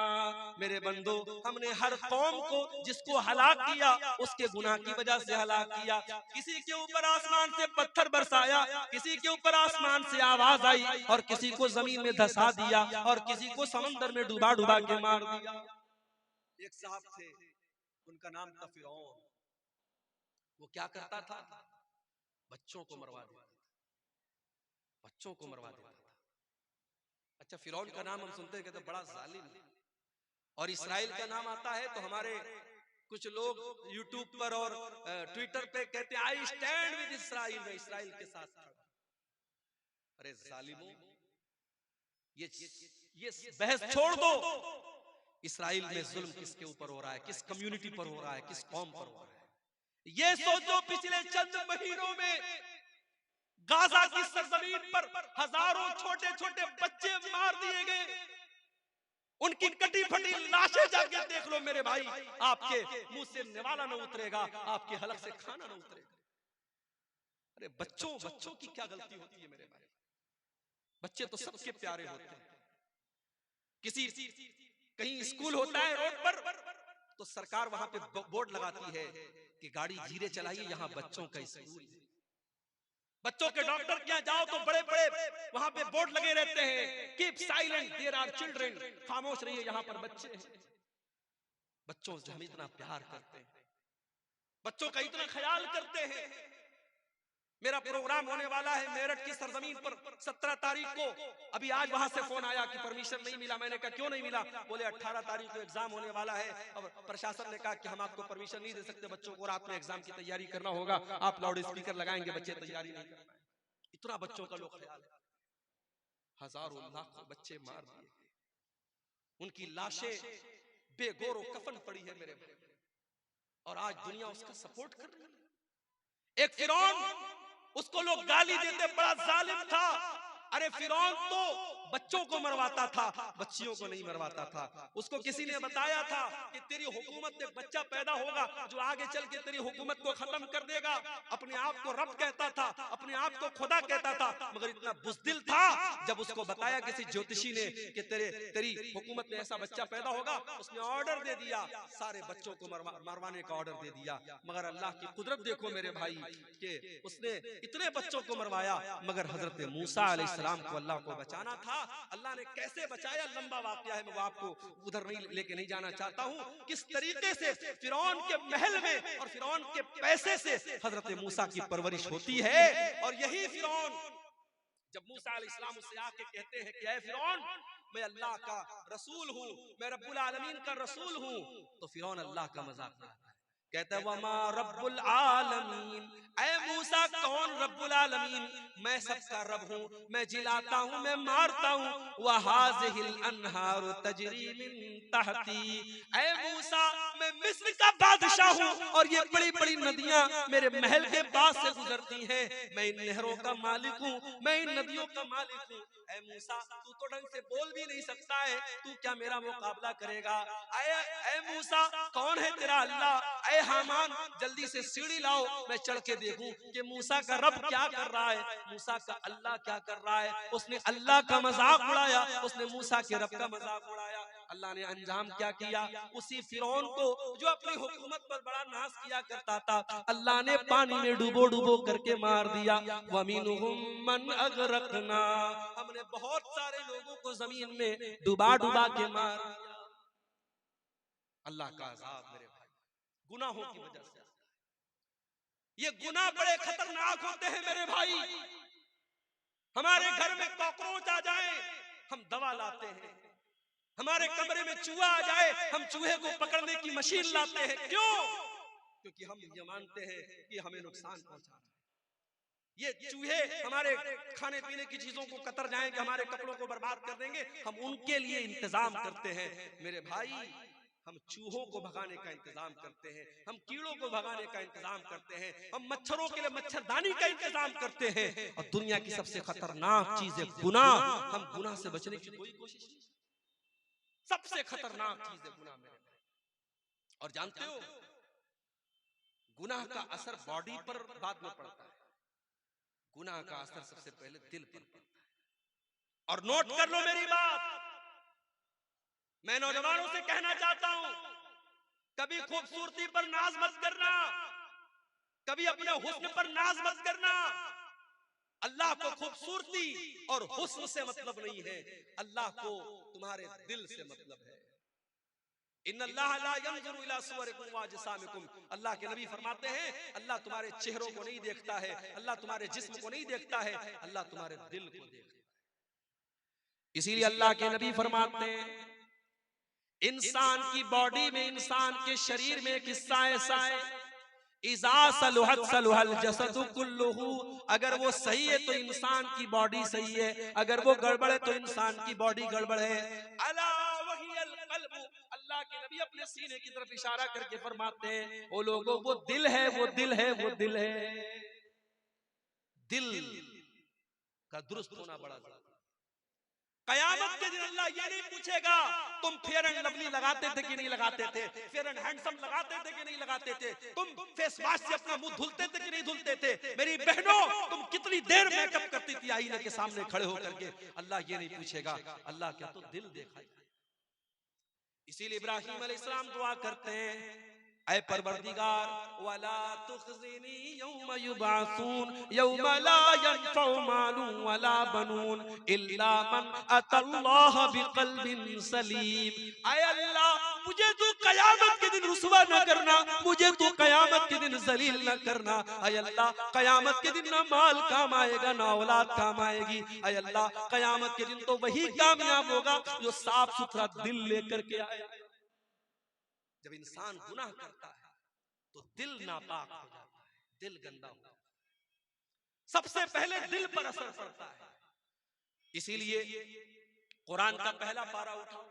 मेरे बंदो, हमने हर कौम को जिसको हलाक किया उसके गुनाह की वजह से हलाक किया। किसी के ऊपर आसमान से पत्थर बरसाया, किसी के ऊपर आसमान से आवाज आई, और किसी को जमीन में धंसा दिया, और किसी को समंदर में डुबा डुबा के मार दिया। एक साहब थे, उनका नाम था फिरौन। वो क्या करता था? बच्चों को मरवा देता था, बच्चों को मरवा देता था। अच्छा, फिरौन का नाम हम सुनते हैं कहते बड़ा जालिम, और इस्राइल का नाम आता है तो हमारे कुछ लोग यूट्यूब पर और ट्विटर पे कहते हैं आई स्टैंड विद इस्राइल, मैं इस्राइल के साथ खड़ा। अरे जालिमों, ये बहस छोड़ दो। इस्राइल में जुल्म किसके ऊपर हो रहा है? किस कम्युनिटी पर हो रहा है? किस कौम पर हो रहा है? ये सोचो, पिछले चंद महीनों में गाजा की सरजमीन पर हजारों छोटे छोटे बच्चे मार दिए गए, उनकी कटी फटी लाशें जाके देख लो मेरे भाई, आपके मुंह से निवाला न उतरेगा, आपके हलक से खाना न उतरेगा। अरे बच्चों की क्या गलती होती है मेरे भाई? बच्चे तो सबके प्यारे होते हैं। किसी कहीं स्कूल होता है रोड पर तो सरकार वहां पे बोर्ड लगाती है कि गाड़ी धीरे चलाइए, यहाँ बच्चों का स्कूल है। बच्चों के डॉक्टर के यहाँ जाओ तो बड़े बड़े वहां पे बोर्ड लगे रहते हैं, keep silent there are children, खामोश रहिए यहाँ पर बच्चे हैं। बच्चों से हम इतना प्यार करते हैं, बच्चों का इतना ख्याल करते हैं। मेरा प्रोग्राम होने वाला है मेरठ की सरजमीन पर 17 तारीख को। अभी आज वहां से फोन आया कि परमिशन नहीं मिला। मैंने कहा क्यों नहीं मिला? बोले 18 तारीख को एग्जाम होने वाला है और प्रशासन ने कहा कि हम आपको परमिशन नहीं दे सकते, बच्चों को रात में एग्जाम की तैयारी करना होगा, आप लाउड स्पीकर लगाएंगे, बच्चे तैयारी नहीं कर पाए। इतना बच्चों का लोग ख्याल है। हजारों लाखों बच्चे मार दिए, उनकी लाशें बेगौर कफन पड़ी है मेरे भाई, और आज दुनिया उसका सपोर्ट कर रही है। एक फिरौन, उसको लोग गाली देते बड़ा जालिम था। अरे फिरौन तो बच्चों को मरवाता था, बच्चियों को नहीं मरवाता था। उसको किसी ने बताया था कि तेरी हुकूमत में बच्चा पैदा होगा जो आगे चल के तेरी हुकूमत को खत्म कर देगा। अपने आप को रब कहता था, अपने आप को खुदा कहता था, मगर इतना बुज़दिल था, जब उसको बताया किसी ज्योतिषी ने कि तेरी हुकूमत में ऐसा बच्चा पैदा होगा, उसने ऑर्डर दे दिया, सारे बच्चों को मरवाने का ऑर्डर दे दिया। मगर अल्लाह की कुदरत देखो मेरे भाई कि उसने इतने बच्चों को मरवाया, मगर हजरत मूसा अलैहिस्सलाम को अल्लाह को बचाना था। अल्लाह ने कैसे बचाया, लंबा वाकया है, मैं आपको उधर नहीं लेके नहीं जाना चाहता हूं। किस तरीके से फिरौन के महल में और फिरौन के पैसे से हजरत मूसा की परवरिश होती है। और यही फिरौन, जब मूसा अलैहिस्सलाम उससे आके कहते हैं कि ऐ फिरौन, मैं अल्लाह का रसूल हूं, मैं रब्बुल आलमीन का रसूल हूं, तो फिरौन अल्लाह का मजाक उड़ाता है, कहता है वमा रब्बुल आलमीन, ऐ मूसा कौन रब्बुल आलमीन? मैं सबका रब हूं, मैं जिलाता हूं, मैं मारता हूं। वहाज़िहिल अन्हारु तजरी मिन तहती, ऐ मूसा मैं मिस्र का बादशाह हूं और ये बड़ी बड़ी नदियां मेरे महल के पास से गुजरती हैं। मैं इन नहरों का मालिक हूं, मैं इन नदियों का मालिक हूं। ऐ मूसा तू तो ढंग से बोल भी नहीं सकता है, तू क्या मेरा मुकाबला करेगा? ऐ मूसा कौन है तेरा अल्लाह? ऐ हामान जल्दी से सीढ़ी लाओ, मैं चढ़ के देखूं कि मूसा का रब क्या कर रहा है, मूसा का अल्लाह क्या कर रहा है। उसने अल्लाह का मजाक उड़ाया, उसने मूसा के रब का मजाक उड़ाया। अल्लाह ने अंजाम क्या किया? उसी फिरौन को जो अपनी हुकूमत पर बड़ा नाज किया करता था, अल्लाह ने पानी में डुबो डुबो करके मार दिया। वमिनहुम मन अगरकना, हमने बहुत सारे लोगों को जमीन में डुबा डुबा के मार दिया। अल्लाह का अज़ाब मेरे भाई गुनाहों की वजह से। ये गुनाह बड़े खतरनाक होते हैं मेरे भाई। हमारे घर में कॉकरोच आ जाए, हम दवा लाते हैं। हमारे कमरे में चूहा आ जाए, हम चूहे को पकड़ने की मशीन लाते हैं। क्यों? क्योंकि हम ये मानते हैं कि हमें नुकसान पहुंचा रहा है। ये चूहे हमारे खाने पीने की चीजों को कतर जाएंगे, हमारे कपड़ों को बर्बाद कर देंगे, हम उनके लिए इंतजाम करते हैं। मेरे भाई हम चूहों को भगाने का इंतजाम करते हैं, हम कीड़ों को भगाने का इंतजाम करते हैं, हम मच्छरों के लिए मच्छरदानी का इंतजाम करते हैं। और दुनिया की सबसे खतरनाक चीज है गुनाह। हम गुनाह से बचने की कोई कोशिश नहीं। सबसे खतरनाक चीज है गुनाह मेरे भाई। और जानते हो गुनाह का असर बॉडी पर बाद में पड़ता है, गुनाह का असर सबसे पहले दिल पर पड़ता है। और नोट कर लो मेरी बात, मैं नौजवानों से कहना चाहता हूं, कभी खूबसूरती पर नाज मत करना, कभी अपने हुस्न पर नाज मत करना। अल्लाह को खूबसूरती और हुस्न से मतलब नहीं है, अल्लाह को तुम्हारे दिल से मतलब है। इन्नल्लाह ला यंजुरु इला सुवरिकुम व अजसामिकुम, अल्लाह के नबी फरमाते हैं अल्लाह तुम्हारे चेहरों को नहीं देखता है, अल्लाह तुम्हारे जिस्म को नहीं देखता है, अल्लाह तुम्हारे दिल को देखता है। इसीलिए अल्लाह के नबी फरमाते हैं इंसान की बॉडी में, इंसान के शरीर में एक हिस्सा ऐसा है, इज़ा सलुहत सलुहल जसदु कुल्लुहु, अगर वो सही है तो इंसान की बॉडी सही है, अगर वो गड़बड़ है तो इंसान की बॉडी गड़बड़ है। अला वहियल क़ल्बु, अल्लाह के नबी अपने सीने की तरफ इशारा करके फरमाते हैं ओ लोगों वो दिल है, वो दिल है, वो दिल है। दिल का दुरुस्त होना बड़ा जरूरी है। कयामत के दिन अल्लाह ये नहीं पूछेगा तुम फेयर एंड लवली लगाते थे कि नहीं लगाते थे, फेयर एंड हैंडसम लगाते थे कि नहीं लगाते थे, तुम फेस वॉश से अपना मुंह धुलते थे कि नहीं धुलते थे, मेरी बहनों तुम कितनी देर मेकअप करती थी आईने के सामने खड़े होकर के, अल्लाह ये नहीं पूछेगा। अल्लाह क्या तो दिल देखा। इसीलिए इब्राहीम अलैहिस्सलाम दुआ करते हैं ऐ परवरदिगार वला तुखज़िनी यौम युबासून यौम ला यनफ़उ मालुन वला बनून इल्ला मन अतल्लाह बिक़ल्बिन सलीम। ऐ अल्लाह मुझे तू क़यामत के दिन रुसवा न करना, मुझे तू क़यामत के दिन ज़लील न करना। ऐ अल्लाह क़यामत के दिन ना माल काम आएगा ना औलाद काम आएगी। ऐ अल्लाह क़यामत के दिन तो वही कामयाब होगा जो साफ सुथरा दिल लेकर के आए। जब इंसान गुनाह करता है तो दिल नापाक हो जाता है, दिल गंदा हो जाता है, सबसे पहले दिल पर असर पड़ता है। इसीलिए कुरान का पहला पारा उठाओ,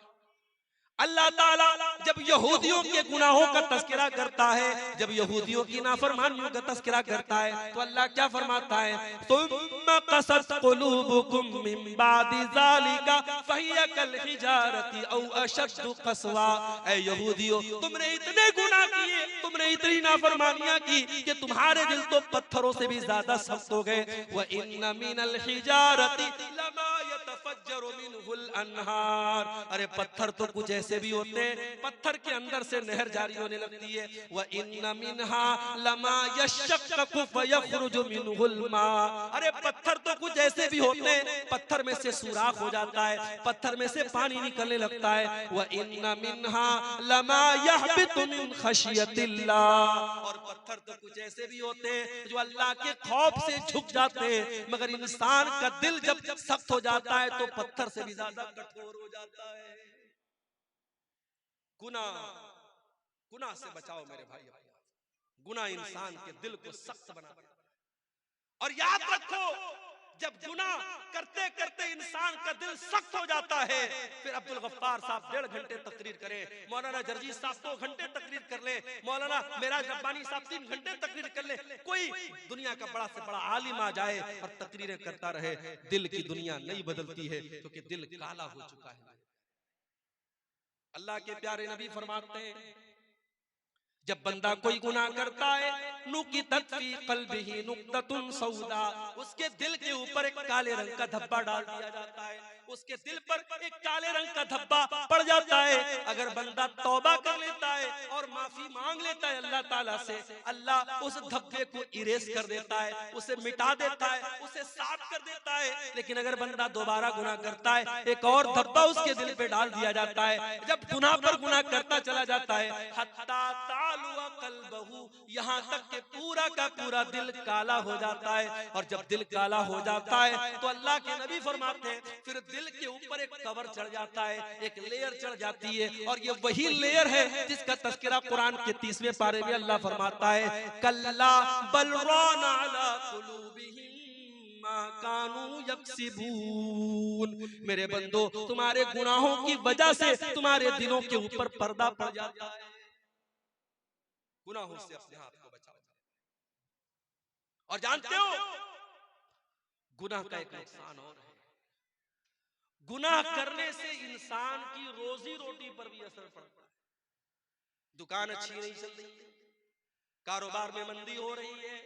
अल्लाह ताला जब यहूदियों के गुनाहों का तज़किरा करता है, जब यहूदियों की नाफरमानियों का तज़किरा करता है, तो अल्लाह क्या फरमाता है, सुम्मा क़सत क़ुलूबुकुम मिन बादि ज़ालिका फ़हिय कल हिजारति औ अशद्दु क़स्वा। ऐ यहूदियों, तुमने इतने गुनाह किए, तुमने इतनी नाफरमानियां की कि तुम्हारे दिल तो पत्थरों से भी ज्यादा सख्त हो गए। व इन्न मिनल हिजारति लमा यतफज्जरु मिनहुल अनहार। अरे पत्थर तो कुछ ऐसे भी होते हैं, पत्थर के अंदर से नहर जारी होने लगती है। व इन्न मिनहा लमा यशक्ककु फयखरुजु मिनहुल मा। अरे पत्थर तो कुछ ऐसे भी होते हैं, पत्थर में से सुराख हो जाता है, पत्थर में से पानी निकलने लगता है। व इन्न मिनहा लमा यहबितु मिन खशियतिल्लाह। और पत्थर तो कुछ ऐसे भी होते हैं जो अल्लाह के खौफ से झुक जाते हैं, मगर इंसान का दिल जब सख्त हो जाता है तो पत्थर से भी ज्यादा कठोर हो जाता है। गुनाह, गुनाह से बचाओ मेरे भाई। गुनाह इंसान के दिल को सख्त बनाता है। और याद रखो, जब गुनाह करते करते इंसान का दिल सख्त हो जाता है, फिर अब्दुल गफ्फार साहब 1.5 घंटे तकरीर करें, मौलाना जर्जी साहब 2 घंटे तकरीर कर ले, मौलाना मेराज रब्बानी साहब 3 घंटे तकरीर कर ले, कोई दुनिया का बड़ा से बड़ा आलिम आ जाए और तकरीरें करता रहे, दिल की दुनिया नहीं बदलती है, क्योंकि दिल काला हो चुका है। अल्लाह के प्यारे नबी फरमाते हैं, जब बंदा कोई गुनाह करता है, नुकितत फी क़ल्बिही नुक्ततुन सौदा, उसके दिल के ऊपर एक काले रंग का धब्बा डाल दिया जाता है, उसके दिल पर एक काले रंग का धब्बा पड़ जाता है। अगर बंदा तौबा कर लेता है और माफी मांग लेता है अल्लाह ताला से, अल्लाह उस धब्बे को इरेज कर देता है, उसे मिटा देता है, उसे साफ कर देता है। लेकिन अगर बंदा दोबारा गुनाह करता है, एक और धब्बा उसके दिल पे डाल दिया जाता है। जब गुनाह पर गुनाह करता चला जाता है, हत्ता तालुआ कल्बहू, यहाँ तक कि पूरा का पूरा दिल काला हो जाता है। और जब दिल काला हो जाता है तो अल्लाह के नबी फरमाते हैं, फिर दिल के ऊपर एक कवर चढ़ जाता है, एक लेयर चढ़ जाती है। और ये वही लेयर है जिसका तज़किरा कुरान के 30वें पारे में अल्लाह फरमाता है, कल्ला बल राना अला कुलूबिहिम मा कानू यक्सिबून। मेरे बंदो, तुम्हारे गुनाहों की वजह से तुम्हारे दिलों के ऊपर पर्दा पड़ जाता है। गुनाहों से अपने आप को बचाओ। और जानते हो, गुनाह का एक नुकसान और है, गुनाह करने से इंसान की रोजी रोटी पर भी असर पड़ता है। दुकान अच्छी नहीं चल रही है, कारोबार में मंदी हो रही है,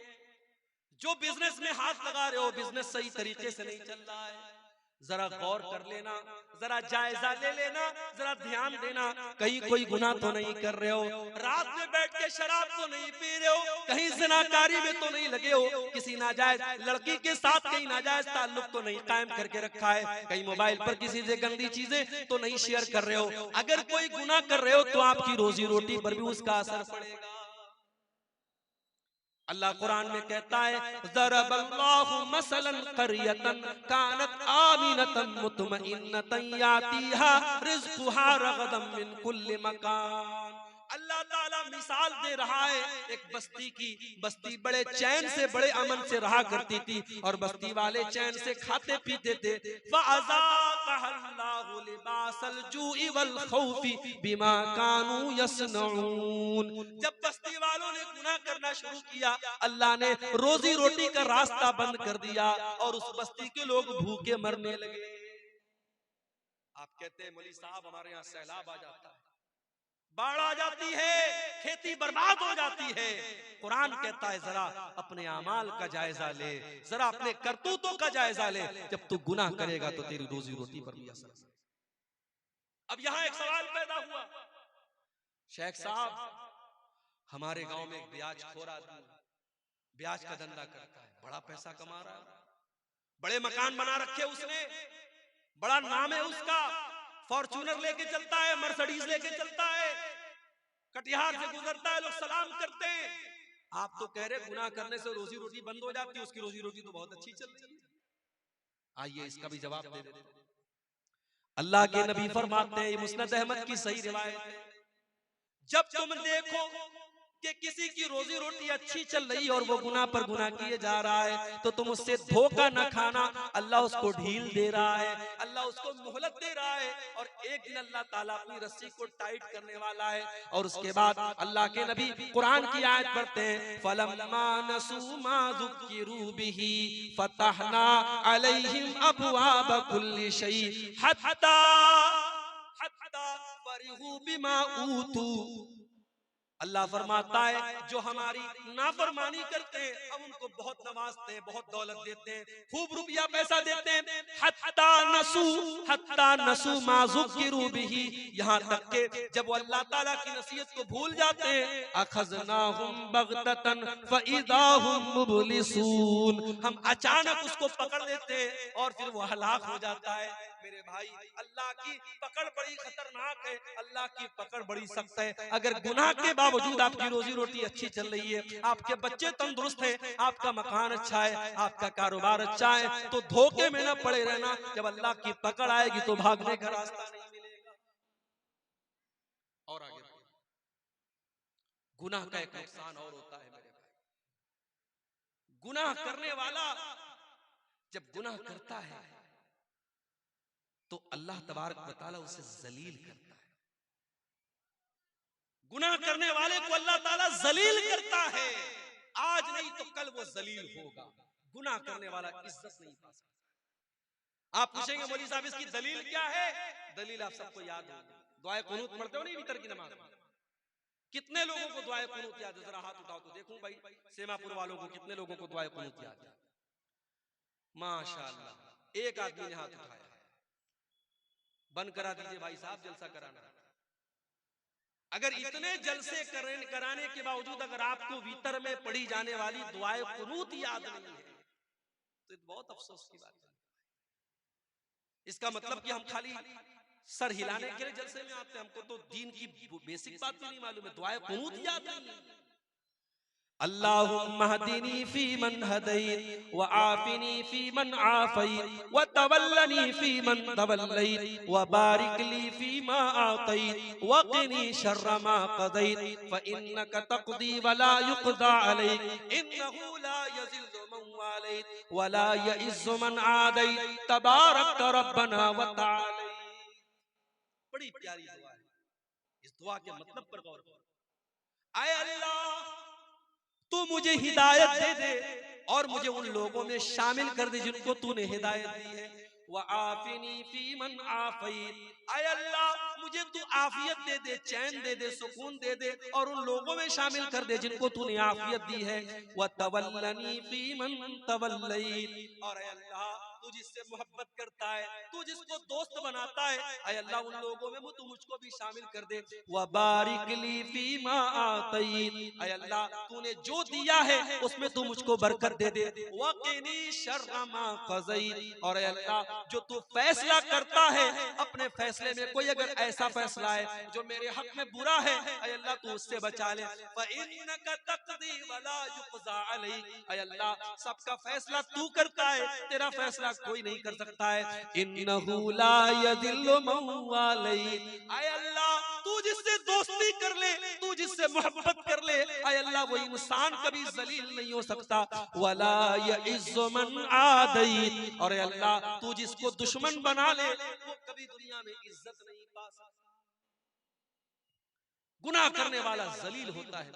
जो बिजनेस में हाथ लगा रहे हो बिजनेस सही तरीके से नहीं चल रहा है, जरा गौर कर लेना, जरा जायजा ले लेना, जरा ध्यान देना, कहीं कोई गुनाह तो नहीं कर रहे हो, रात में बैठ के शराब तो नहीं पी रहे हो, कहीं ज़िनाकारी में तो नहीं लगे हो, किसी नाजायज लड़की के साथ कहीं नाजायज ताल्लुक तो नहीं कायम करके रखा है, कहीं मोबाइल पर किसी से गंदी चीजें तो नहीं शेयर कर रहे हो। अगर कोई गुनाह कर रहे हो तो आपकी रोजी रोटी पर भी उसका असर पड़ेगा। अल्लाह कुरान में कहता है, ज़रबल्लाहु मसलन क़रियतन कानत आमिनतन मुतमइन्नतन यातीहा रिज़्क़ुहा रग़दन मिन कुल्लि मकान। अल्लाह ताला मिसाल दे रहा है एक बस्ती की। बस्ती बड़े चैन से, बड़े अमन से रहा करती थी, और बस्ती वाले चैन से खाते पीते थे। फ़अज़ाक़हल्लाहु लिबासल जूइ वल खौफ़ि बिमा कानू यसनऊन। जब बस्ती वालों ने गुनाह करना शुरू किया, अल्लाह ने रोजी रोटी का रास्ता बंद कर दिया और उस बस्ती के लोग भूखे मरने लगे। आप कहते हैं मौलवी साहब हमारे यहाँ सैलाब आ जाता है, बाढ़ आ जाती है, खेती बर्बाद हो जाती है। कुरान कहता है जरा अपने अमाल का जायजा ले, जरा अपने करतूतों का जायजा ले, जब तू गुनाह करेगा तो तेरी रोजी रोटी पर भी असर। अब यहाँ एक सवाल पैदा हुआ, शेख साहब हमारे गांव में एक ब्याज खोर आदमी ब्याज का धंधा करता है, बड़ा पैसा कमा रहा है, बड़े मकान बना रखे उसने, बड़ा नाम है उसका, फॉर्च्यूनर लेके चलता है, मर्सिडीज लेके चलता है, कटिहार से गुजरता है, लोग सलाम करते हैं। आप तो कह रहे गुनाह करने से रोजी रोटी बंद हो जाती है, उसकी रोजी रोटी तो बहुत अच्छी चल रही है। आइए इसका भी जवाब दे देते हैं। अल्लाह के नबी फरमाते हैं, मुस्नद अहमद की सही रिवायत है, जब तुम देखो कि किसी की रोजी रोटी अच्छी चल रही और वो गुनाह पर गुनाह किए जा रहा है, तो तुम उससे धोखा न खाना। अल्लाह उसको ढील दे रहा है, अल्लाह उसको मोहलत दे रहा है, और एक दिन अल्लाह ताला अपनी रस्सी को टाइट करने वाला है। और उसके बाद अल्लाह के नबी कुरान की आयत पढ़ते हैं, फलम्मा नसू मा ज़ुक्किरू बिही फतहना अलैहिम अबवाब कुल्ली शै हत्ता फरिहू बिमा ऊतू। अल्लाह फरमाता है, जो हमारी नाफरमानी करते हैं हम उनको बहुत नवाजते हैं, बहुत दौलत देते हैं, खूब रुपया पैसा देते हैं। हत्ता नसू मा ज़ुक्किरू बिही, यहाँ तक के जब वो अल्लाह ताला की नसीहत को भूल जाते हैं, अखज़नाहुम बग़ततन फ़इज़ा हुम मुब्लिसून, हम अचानक उसको पकड़ लेते हैं और फिर वो हलाक हो जाता है। मेरे भाई, अल्लाह की पकड़ बड़ी खतरनाक है, अल्लाह की पकड़ बड़ी सख्त है। अगर गुनाह के बावजूद आपकी रोजी रोटी अच्छी चल रही है, आपके बच्चे तंदुरुस्त हैं, आपका मकान अच्छा है, आपका कारोबार अच्छा है, तो धोखे में न पड़े रहना। जब अल्लाह की पकड़ आएगी तो भागने का रास्ता नहीं मिलेगा। और आगे गुनाह का एक नुकसान और होता है मेरे भाई, गुनाह करने वाला जब गुनाह करता है तो अल्लाह तबारक व तआला उसे जलील करता है। गुनाह करने वाले को अल्लाह ताला जलील करता है, आज नहीं तो कल वो जलील होगा। गुनाह करने वाला इज्जत नहीं पा सकता। आप पूछेंगे मौलवी साहब इसकी दलील क्या है? दलील आप सबको याद होगी, दुआए कुनूत पढ़ते हो नहीं वितर की नमाज में? कितने लोगों को दुआए कुनूत याद है? जरा हाथ उठाओ तो देखूं भाई, सेमापुर वालों को कितने लोगों को दुआए कुनूत याद है? माशाअल्लाह, एक आदमी ने हाथ उठाया। बंद करा दीजिए भाई साहब, जलसा कराना। अगर इतने जलसे कराने के बावजूद अगर आपको वितर में पढ़ी जाने वाली दुआए कुनूत याद नहीं है तो बहुत अफसोस की बात है। इसका मतलब कि हम खाली सर हिलाने के लिए जलसे में आते हैं, हमको तो दीन की बेसिक बात भी नहीं मालूम है, दुआए कुनूत याद नहीं है। अल्लाहुम्मा हदीनी फीमन हदैत व आफिनी फीमन आफैत व तवल्लनी फीमन तवल्लैत व बारिक ली फीमा आतैत व क़िनी शर्र मा क़दैत फ इन्नका तक़दी व ला युक़दा अलैक इन्नहु ला यज़िल्लु मन वालैत व ला यइज़्ज़ु मन आदैत तबारक रब्बना व तआला। बड़ी प्यारी दुआ है, इस दुआ के मतलब पर गौर करो। आए अल्लाह, तू मुझे हिदायत दे दे और मुझे उन लोगों में शामिल कर दे जिनको तूने हिदायत दी है। व आफिनी फीमन आफैत, आय अल्लाह मुझे तू आफियत दे दे, चैन दे दे, सुकून दे दे और उन लोगों में शामिल कर दे जिनको तूने आफियत दी है। व तवल्लनी फीमन तवल्लैत, और आय अल्लाह तू जिससे मोहब्बत करता है, तू जिसको दोस्त बनाता है, आय अल्लाह उन लोगों में तू मुझको भी शामिल कर दे। व बारिक ली फीमा आतैत, आय अल्लाह तूने जो दिया है उसमें तू मुझको बरकत दे दे। व क़िनी शर्र मा क़ज़ैत, और आय अल्लाह जो तू फैसला करता है अपने फैसले में कोई अगर ऐसा फैसला है जो मेरे हक में बुरा है, आय अल्लाह तू उससे बचा ले। फ इन्नका तक़दी व ला युक़ज़ा अलैक, आय अल्लाह सबका फैसला तू करता है, तेरा फैसला कोई नहीं कर सकता है। इन्नहु ला यज़िल्लु मन वालैत, आय अल्लाह तू जिससे दोस्ती कर ले, तू जिससे मोहब्बत कर ले, आय अल्लाह वो इंसान कभी जलील नहीं हो सकता। वला यइज़्ज़ु मन आदैत, और अल्लाह तू जिसको दुश्मन बना ले वो कभी दुनिया में इज्जत नहीं पा सकता। गुनाह करने वाला जलील होता है।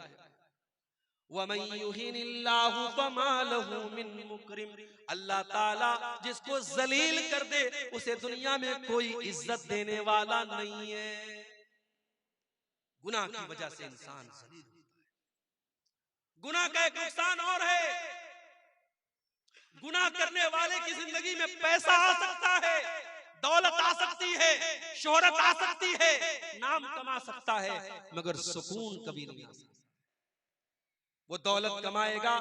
वमन युहिनिल्लाहु फमा लहू मिन मुकरिम, अल्लाह ताला जिसको जलील कर दे उसे दुनिया में कोई इज्जत देने वाला नहीं है। गुनाह की वजह से इंसान जलील होता है। गुनाह का एक नुकसान और है, गुनाह करने वाले की जिंदगी में पैसा आ सकता है, दौलत आ सकती है, शोहरत आ सकती है, नाम कमा सकता है, मगर सुकून कभी नहीं आ सकता। वो दौलत कमाएगा,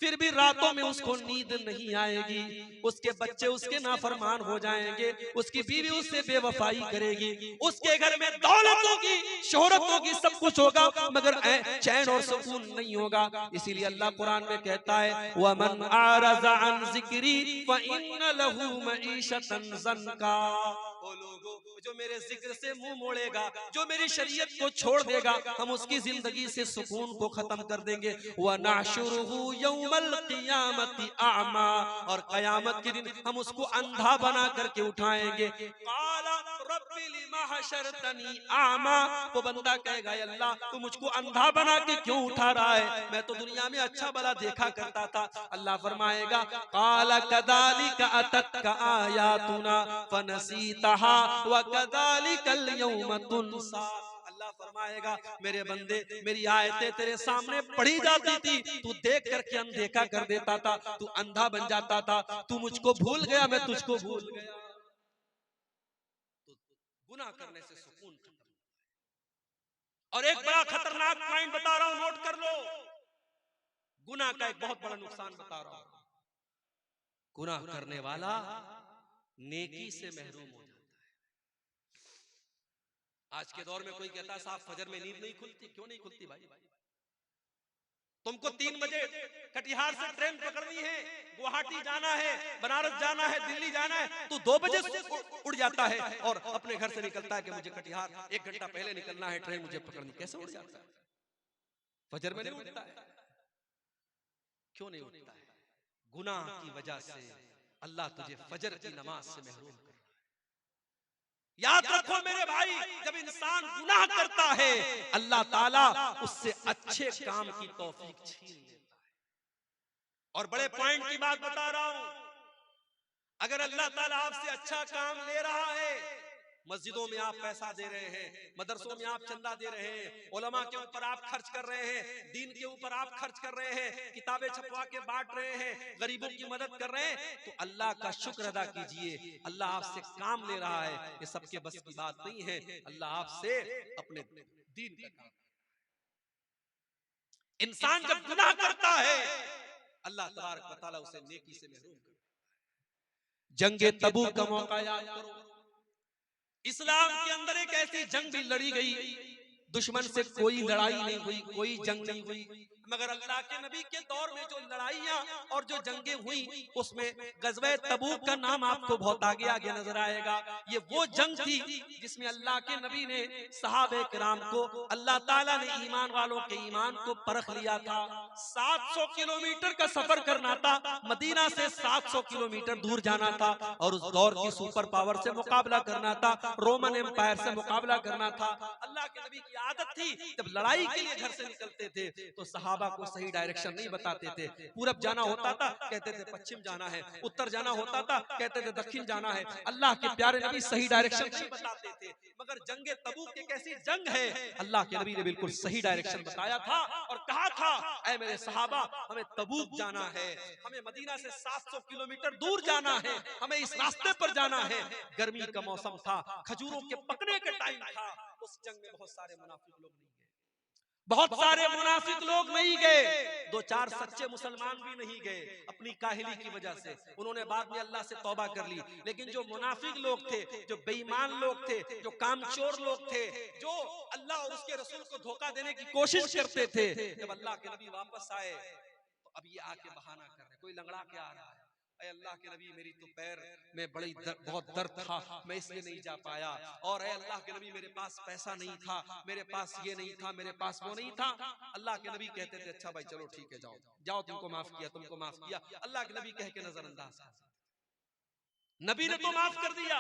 फिर भी रातों में उसको नींद नहीं आएगी, उसके बच्चे उसके नाफरमान हो जाएंगे, उसकी बीवी उससे बेवफाई करेगी, उसके घर में दौलत होगी, शोहरत होगी, सब कुछ होगा, मगर चैन और सुकून नहीं होगा। इसीलिए अल्लाह कुरान में कहता है वमन आरज़ा अन ज़िक्री फ़इन्न लहू मईशतन ज़न्का। वो लोगों जो मेरे जिक्र से मुंह मोड़ेगा, जो मेरी शरीयत को छोड़ देगा, हम उसकी जिंदगी से सुकून को खत्म कर देंगे। व नाशुरुहु यौमल क़ियामति अअमा, और कयामत के दिन हम उसको अंधा बना करके उठाएंगे। क़ाला रब्बि लिमा हशरतनी अअमा, वो बंदा कहेगा अल्लाह तू मुझको अंधा बना के क्यों उठा रहा है, मैं तो दुनिया में अच्छा भला देखा करता था। अल्लाह फरमाएगा क़ाला कज़ालिका अततका आयातुना फनसीतहा व कज़ालिकल यौम तुनसा। अल्लाह फरमाएगा मेरे बंदे, मेरी आयतें तेरे सामने पढ़ी जाती थी, तू देख करके अनदेखा कर देता था, तू अंधा बन जाता था, तू मुझको भूल गया, मैं तुझको भूल गया। तो गुनाह करने से सुकून खत्म। और एक बड़ा खतरनाक पॉइंट बता रहा हूं, नोट कर लो। गुनाह का एक बहुत बड़ा नुकसान बता रहा हूं। गुनाह करने वाला नेकी से महरूम हो जाता है। आज के दौर में कोई कहता है साहब फजर में नींद नहीं खुलती, क्यों नहीं खुलती भाई? तुमको 3 बजे कटिहार से ट्रेन पकड़नी है, गुवाहाटी जाना है, बनारस जाना है, दिल्ली जाना है, तो 2 बजे उड़ जाता है और अपने घर से निकलता है कि मुझे कटिहार 1 घंटा पहले निकलना है, ट्रेन मुझे पकड़नी। कैसे उड़ जाता है? फजर में नहीं उठता है। क्यों नहीं उठता है? गुनाह की वजह से अल्लाह तुझे फजर की नमाज से महरूम कर रहा है। याद रखो मेरे भाई, जब इंसान गुनाह करता है अल्लाह ताला उससे अच्छे काम की तौफीक छीन लेता है। और बड़े पॉइंट की बात बता रहा हूं, अगर अल्लाह ताला आपसे अच्छा काम ले रहा है, मस्जिदों में आप पैसा दे रहे हैं, मदरसों में आप चंदा दे रहे हैं, उलमा के ऊपर आप खर्च कर रहे हैं, दीन के ऊपर आप खर्च कर रहे हैं, किताबें छपवा के बांट रहे हैं, गरीबों की मदद कर रहे हैं, तो अल्लाह का शुक्र अदा कीजिए। अल्लाह आपसे काम ले रहा है, ये सबके बस की बात नहीं है। अल्लाह आपसे अपने दीन का काम। इंसान जब गुनाह करता है अल्लाह तबारक व तआला उसे नेकी से महरूम करता है। जंगे तबूक का मौका याद करो। इस्लाम के अंदर एक ऐसी जंग भी लड़ी गई, दुश्मन से कोई लड़ाई नहीं हुई, कोई जंग नहीं हुई, मगर अल्लाह के नबी के दौर में जो लड़ाइयां और जो जंगें हुई उसमें गज़वे तबूक का नाम आपको बहुत आगे आगे नजर आएगा। ये वो जंग थी जिसमें अल्लाह के नबी ने सहाबे किराम को, अल्लाह ताला ने ईमान वालों के ईमान को परख लिया था। 700 किलोमीटर का सफर करना था, मदीना से 700 किलोमीटर दूर जाना था, और उस दौर की सुपर पावर से मुकाबला करना था, रोमन एम्पायर से मुकाबला करना था। अल्लाह के नबी की आदत थी जब लड़ाई के लिए घर से निकलते थे तो सहाबा को सही डायरेक्शन नहीं बताते थे। पूरब जाना होता था कहते थे पश्चिम जाना है, उत्तर जाना होता था कहते थे दक्षिण जाना है। अल्लाह के प्यारे नबी सही डायरेक्शन नहीं बताते थे, मगर जंगे तबूक एक ऐसी जंग है अल्लाह के नबी ने बिल्कुल सही डायरेक्शन बताया था और कहा था ऐ मेरे सहाबा, हमें तबूक जाना है, हमें मदीना से 700 किलोमीटर दूर जाना है, हमें इस रास्ते पर जाना है। गर्मी का मौसम था, खजूरों के पकने का टाइम था। उस जंग में बहुत सारे मुनाफिक लोग नहीं गए, बहुत सारे मुनाफिक लोग नहीं गए, 2-4 सच्चे मुसलमान भी नहीं गए अपनी काहिली की वजह से। उन्होंने बाद में अल्लाह से तौबा कर ली, लेकिन जो मुनाफिक लोग थे, जो बेईमान लोग थे, जो कामचोर लोग थे, जो अल्लाह और उसके रसूल को धोखा देने की कोशिश करते थे, जब अल्लाह के नबी वापस आए तो अब ये आके बहाना कर रहे, कोई लंगड़ा के आ रहा है, ऐ अल्लाह के नबी मेरी तो पैर में बहुत दर्द था, मैं इसलिए नहीं जा पाया, और ऐ अल्लाह के नबी मेरे पास पैसा नहीं था, मेरे पास ये नहीं था, मेरे पास वो नहीं था। अल्लाह के नबी कहते थे अच्छा भाई चलो ठीक है, जाओ जाओ, तुमको माफ किया, तुमको माफ किया। अल्लाह के नबी कह के नजरअंदाज कर दिया। नबी ने तो माफ कर दिया,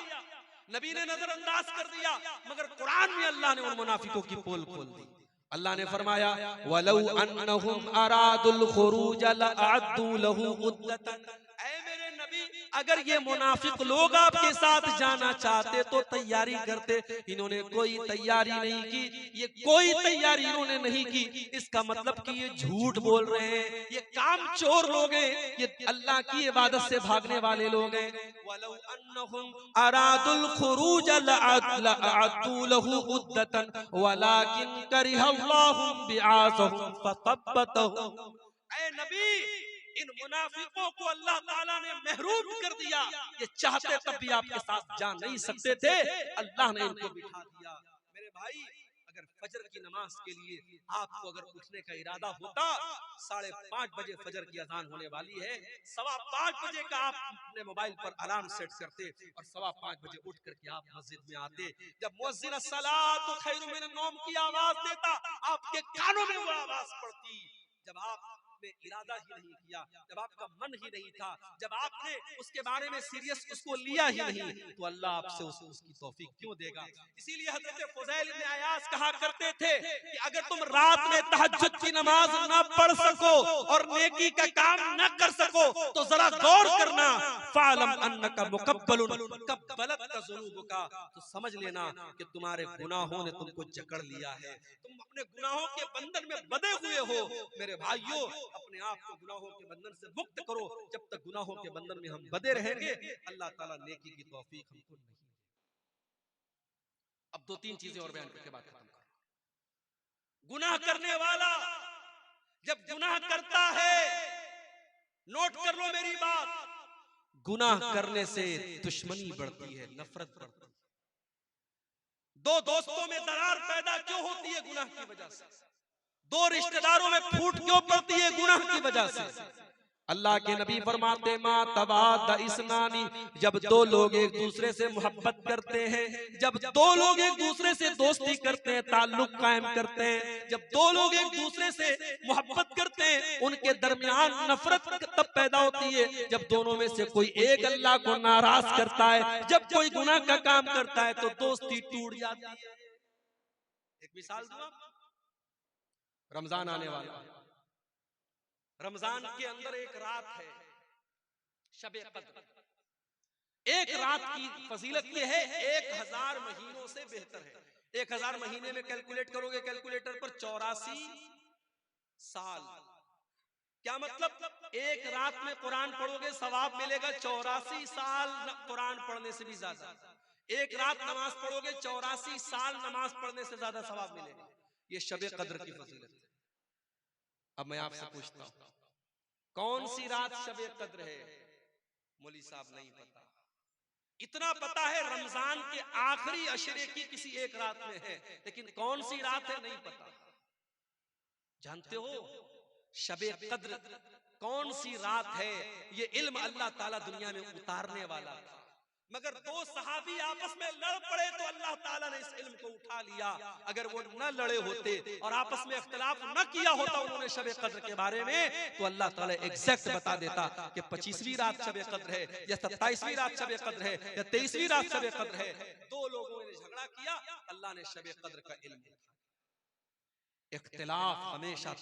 नबी ने नजरअंदाज कर दिया, मगर कुरान में अल्लाह ने उन मुनाफिकों की पोल खोल दी। अल्लाह ने फरमाया वलौ अन्नहुम अरादुल खुरूज लअद्दू लहू उद्दतन, ऐ मेरे नबी अगर ये मुनाफिक लोग आपके साथ जाना चाहते तो तैयारी करते, इन्होंने कोई तैयारी नहीं की, ये कोई तैयारी इन्होंने नहीं की। इसका मतलब कि ये झूठ बोल रहे हैं, ये काम चोर लोग हैं, ये अल्लाह की इबादत से भागने वाले लोग हैं। वलौ अन्नहुम अरादुल खुरूज लअअदू लहू उद्दतन वलाकिन करिहल्लाहु बिआसहुम फतब्बतहुम। ऐ नबी, इन मुनाफिकों को अल्लाह ताला ने महरूम कर दिया, ये चाहते तब भी आपके साथ जा नहीं सकते थे, अल्लाह ने इनको बिठा दिया। मेरे भाई, अगर फजर की नमाज के लिए आपको अगर उठने का इरादा होता, 5:30 बजे फजर की अजान होने वाली है, 5:15 बजे का आप अपने मोबाइल पर अलार्म सेट करते और 5:15 बजे उठ करके आप मस्जिद में आते। जब मुअज्जिन अस्सलातु खैरुम मिनन नौम की आवाज देता, आपके कानों में वो आवाज पड़ती। जब आपने इरादा ही नहीं किया, जब आपका मन ही नहीं था, जब आपने उसके बारे में सीरियस उसको लिया ही नहीं, तो अल्लाह आपसे उसकी तौफीक क्यों देगा। इसीलिए हजरत फुज़ैल इब्न अयाज कहा करते थे कि अगर तुम रात में तहज्जुद की नमाज न पढ़ सको और नेकी का काम न कर सको तो जरा गौर करना, फ़अलम अन्नका मुकब्बलुन कब्बलत ज़ुनूबुका, तो समझ लेना कि तुम्हारे गुनाहों ने तुमको जकड़ लिया है, तुम अपने गुनाहों के बंधन में बंधे हुए हो। मेरे भाइयों, अपने आप को गुनाहों के बंधन से मुक्त करो। जब तक गुनाहों के बंधन में हम बंधे रहेंगे, अल्लाह ताला नेकी की तौफीक हमको नहीं देगा। अब 2-3 चीजें और बयान करके बात खत्म करो। गुनाह करने वाला जब गुनाह करता है, नोट कर लो मेरी बात, गुनाह करने से दुश्मनी बढ़ती है, नफरत बढ़ती है। दो दोस्तों में दरार पैदा क्यों होती है? गुनाह की वजह से। दो रिश्तेदारों में फूट क्यों पड़ती है? गुनाह की वजह से। अल्लाह के नबी फरमाते मा तबाद इस्नानी, जब दो लोग एक दूसरे से मोहब्बत करते हैं, जब दो लोग एक दूसरे से दोस्ती करते हैं, ताल्लुक कायम करते हैं, जब दो लोग एक दूसरे से मोहब्बत करते हैं, उनके दरमियान नफरत तब पैदा होती है जब दोनों में से कोई एक अल्लाह को नाराज करता है। जब कोई गुनाह का काम करता है तो दोस्ती टूट जाती है। एक मिसाल दूं, रमजान आने वाला, रमजान के अंदर एक रात है शबे कद्र। एक रात की फजीलत ये है 1000 महीनों से बेहतर है। 1000 महीने में कैलकुलेट करोगे कैलकुलेटर पर 84 साल। क्या मतलब? एक रात में कुरान पढ़ोगे सवाब मिलेगा 84 साल कुरान पढ़ने से भी ज्यादा। एक रात नमाज पढ़ोगे 84 साल नमाज पढ़ने से ज्यादा सवाब मिलेगा। ये शबे कद्र की फजीलत है। अब मैं आपसे पूछता हूं, कौन सी रात शबे कद्र है? मौली साहब नहीं पता। इतना पता है रमजान के आखिरी अशरे की किसी एक रात में है, लेकिन कौन सी रात है नहीं पता। जानते हो शबे कद्र कौन सी रात है? ये इल्म अल्लाह ताला दुनिया में उतारने वाला था, मगर दो सहाबी आपस में लड़ पड़े तो अल्लाह ताला ने इस इल्म को उठा लिया। अगर वो न लड़े होते और आपस में इख्तिलाफ न किया होता उन्होंने शबे कद्र के बारे में, तो अल्लाह ताला एग्जैक्ट बता देता कि 25वीं रात शबे कद्र है या 27वीं रात शबे कद्र है या 23वीं रात शबे कद्र है। दो लोगों ने झगड़ा किया, अल्लाह ने शबे कद्र का इल्म दिया। इख्तिलाफ हमेशा,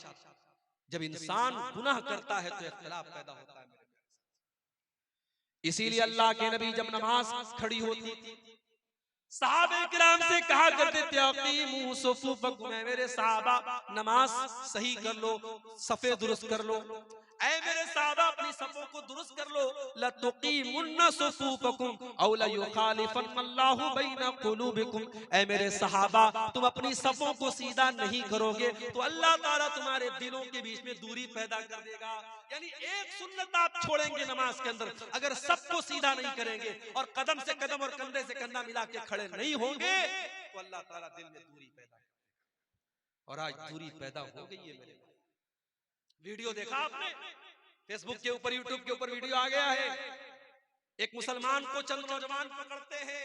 जब इंसान गुनाह करता है तो इख्तिलाफ पैदा होता है। इसीलिए अल्लाह के नबी जब नमाज खड़ी होती थी, सहाबे किराम से कहा करते थे अकीमू सुफूफकुम, मेरे सहाबा नमाज सही कर लो, सफे दुरुस्त कर लो। ऐ मेरे सहाबा अपनी सफों को दुरुस्त कर लो। लतुकीमुन्ना सुफूफकुम औ लयुखालिफन्नल्लाहु बैना कुलूबिकुम, ऐ मेरे सहाबा तुम अपनी सफों को सीधा नहीं करोगे तो अल्लाह ताला तुम्हारे दिलों के बीच में दूरी पैदा कर देगा। यानी एक सुन्नत आप छोड़ेंगे नमाज के अंदर, अगर सबको सीधा नहीं करेंगे और कदम से कदम और कंधे से कंधा मिला के खड़े नहीं होंगे तो अल्लाह ताला दिल में दूरी पैदा करेगा। और आज दूरी पैदा हो गई है। मेरे वीडियो देखा आपने? फेसबुक के ऊपर, यूट्यूब के ऊपर वीडियो आ गया है। एक मुसलमान को चंद नौजवान पकड़ते हैं,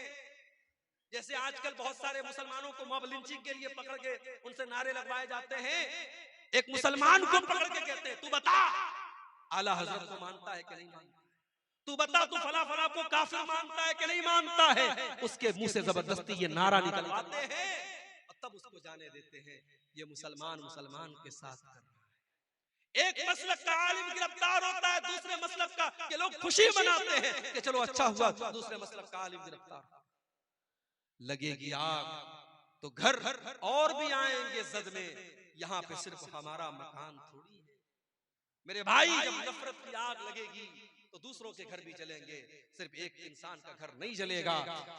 जैसे आजकल बहुत सारे मुसलमानों को मॉब लिंचिंग के लिए पकड़ के उनसे नारे लगवाए जाते हैं। एक मुसलमान को पकड़ के कहते हैं तू बता आला हजरत को मानता है कि नहीं मानता, तू बता तू फला फला को काफिर मानता है कि नहीं मानता है। उसके मुंह से जबरदस्ती ये नारा निकलवाते हैं और तब उसको जाने देते हैं ये मुसलमान मुसलमान के साथ कर रहा है। एक मसलक का आलिम गिरफ्तार होता है, दूसरे मसलक का के लोग खुशी मनाते हैं कि चलो अच्छा हुआ, दूसरे मसलक का आलिम गिरफ्तार। लगेगी आग तो घर और भी आएंगे जद में, यहाँ पे सिर्फ हमारा मकान थोड़ी है। मेरे भाई, जब नफरत की आग लगेगी तो दूसरों के घर भी जलेंगे, सिर्फ एक इंसान का घर नहीं जलेगा।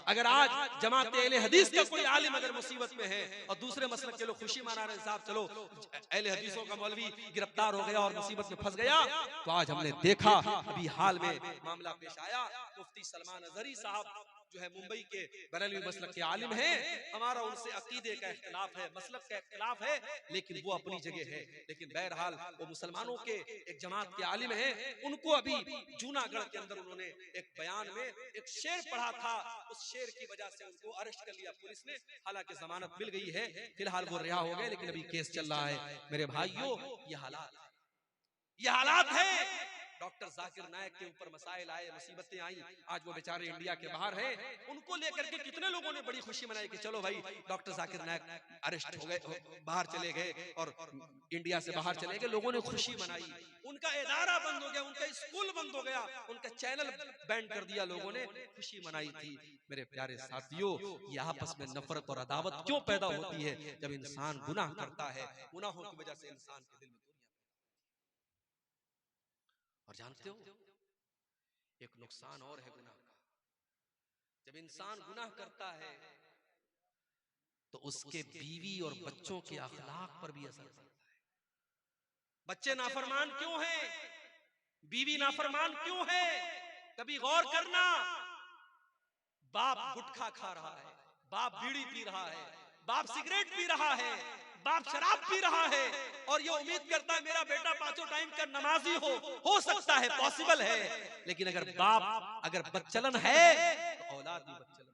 अगर आज जमात अहले हदीस का कोई आलिम अगर मुसीबत में है और दूसरे मसलक के लोग खुशी मना रहे हैं, साहब चलो अहले हदीसों का मौलवी गिरफ्तार हो गया और मुसीबत में फंस गया, तो आज हमने देखा अभी हाल में मामला पेश आया, मुफ्ती सलमान अजहरी साहब जो है मुंबई के बरेलवी मसलक के आलिम हैं, हमारा उनसे अकीदे का इख्तिलाफ है, मसलक का इख्तिलाफ है, लेकिन वो अपनी जगह है। लेकिन बहरहाल वो मुसलमानों के एक जमात के आलिम हैं। उनको अभी जूनागढ़ के अंदर उन्होंने एक बयान में एक शेर पढ़ा था, उस शेर की वजह से उनको अरेस्ट कर लिया पुलिस ने। हालांकि जमानत मिल गई है, फिलहाल वो रिहा हो गए, लेकिन अभी केस चल रहा है। मेरे भाइयों, ये हालात है। डॉक्टर जाकिर नायक के ऊपर मसाइल आए, मुसीबतें आई, आज वो बेचारे इंडिया के बाहर हैं। उनको लेकर के कितने लोगों ने बड़ी खुशी मनाई कि चलो भाई डॉक्टर जाकिर नायक अरेस्ट हो गए, बाहर चले गए और इंडिया से बाहर चले गए, लोगों ने खुशी मनाई। उनका इदारा बंद हो गया, उनका स्कूल बंद हो गया, उनका चैनल बैन कर दिया, लोगों ने खुशी मनाई थी। मेरे प्यारे साथियों, ये आपस में नफरत और अदावत क्यों पैदा होती है? जब इंसान गुनाह करता है, गुनाहों की वजह से इंसान के दिल में। और जानते हो, एक नुकसान और है गुनाह का। जब इंसान गुनाह करता है तो उसके बीवी और बच्चों के अखलाक पर भी असर पड़ता है। बच्चे नाफरमान क्यों हैं? बीवी नाफरमान क्यों है? कभी गौर करना। बाप गुटखा खा रहा है, बाप बीड़ी पी रहा है, बाप सिगरेट पी रहा है, बाप शराब पी रहा है, और ये उम्मीद करता है मेरा बेटा पांचों टाइम का नमाजी हो सकता है, पॉसिबल है। लेकिन अगर बाप अगर बदचलन है तो औलाद भी बदचलन,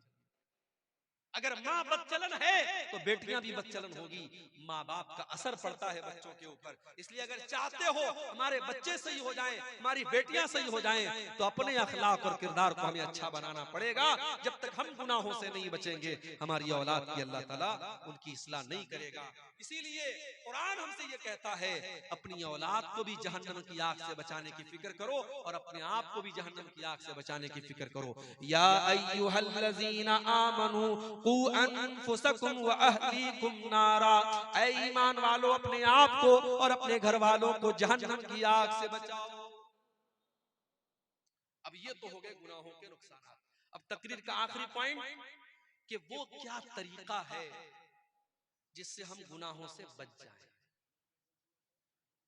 अगर माँ बदचलन है तो बेटियां भी बदचलन होगी। माँ बाप का असर पड़ता है बच्चों के ऊपर। इसलिए अगर चाहते हो हमारे बच्चे सही हो जाएं, हमारी बेटियां सही हो जाएं, तो अपने अखलाक और किरदार को हमें अच्छा बनाना पड़ेगा। जब तक हम गुनाहों से नहीं बचेंगे, हमारी औलाद की अल्लाह ताला उनकी इस्लाह नहीं करेगा। इसीलिए कुरान हमसे ये कहता है, अपनी औलाद को भी जहन्नम की आग से बचाने की फिक्र करो और अपने आप को भी जहन्नम की आग से बचाने की फिक्र करो। या अय्युहल्लज़ीना आमनू कू अनफुसकुम व अहलीकुम नारा, ऐ ईमान वालों अपने आप को और अपने घर वालों को जहन्नम की आग से बचाओ। अब ये तो हो गए गुनाहों के नुकसान। अब तकरीर का आखिरी पॉइंट कि वो क्या तरीका है जिससे हम गुनाहों से बच जाएं।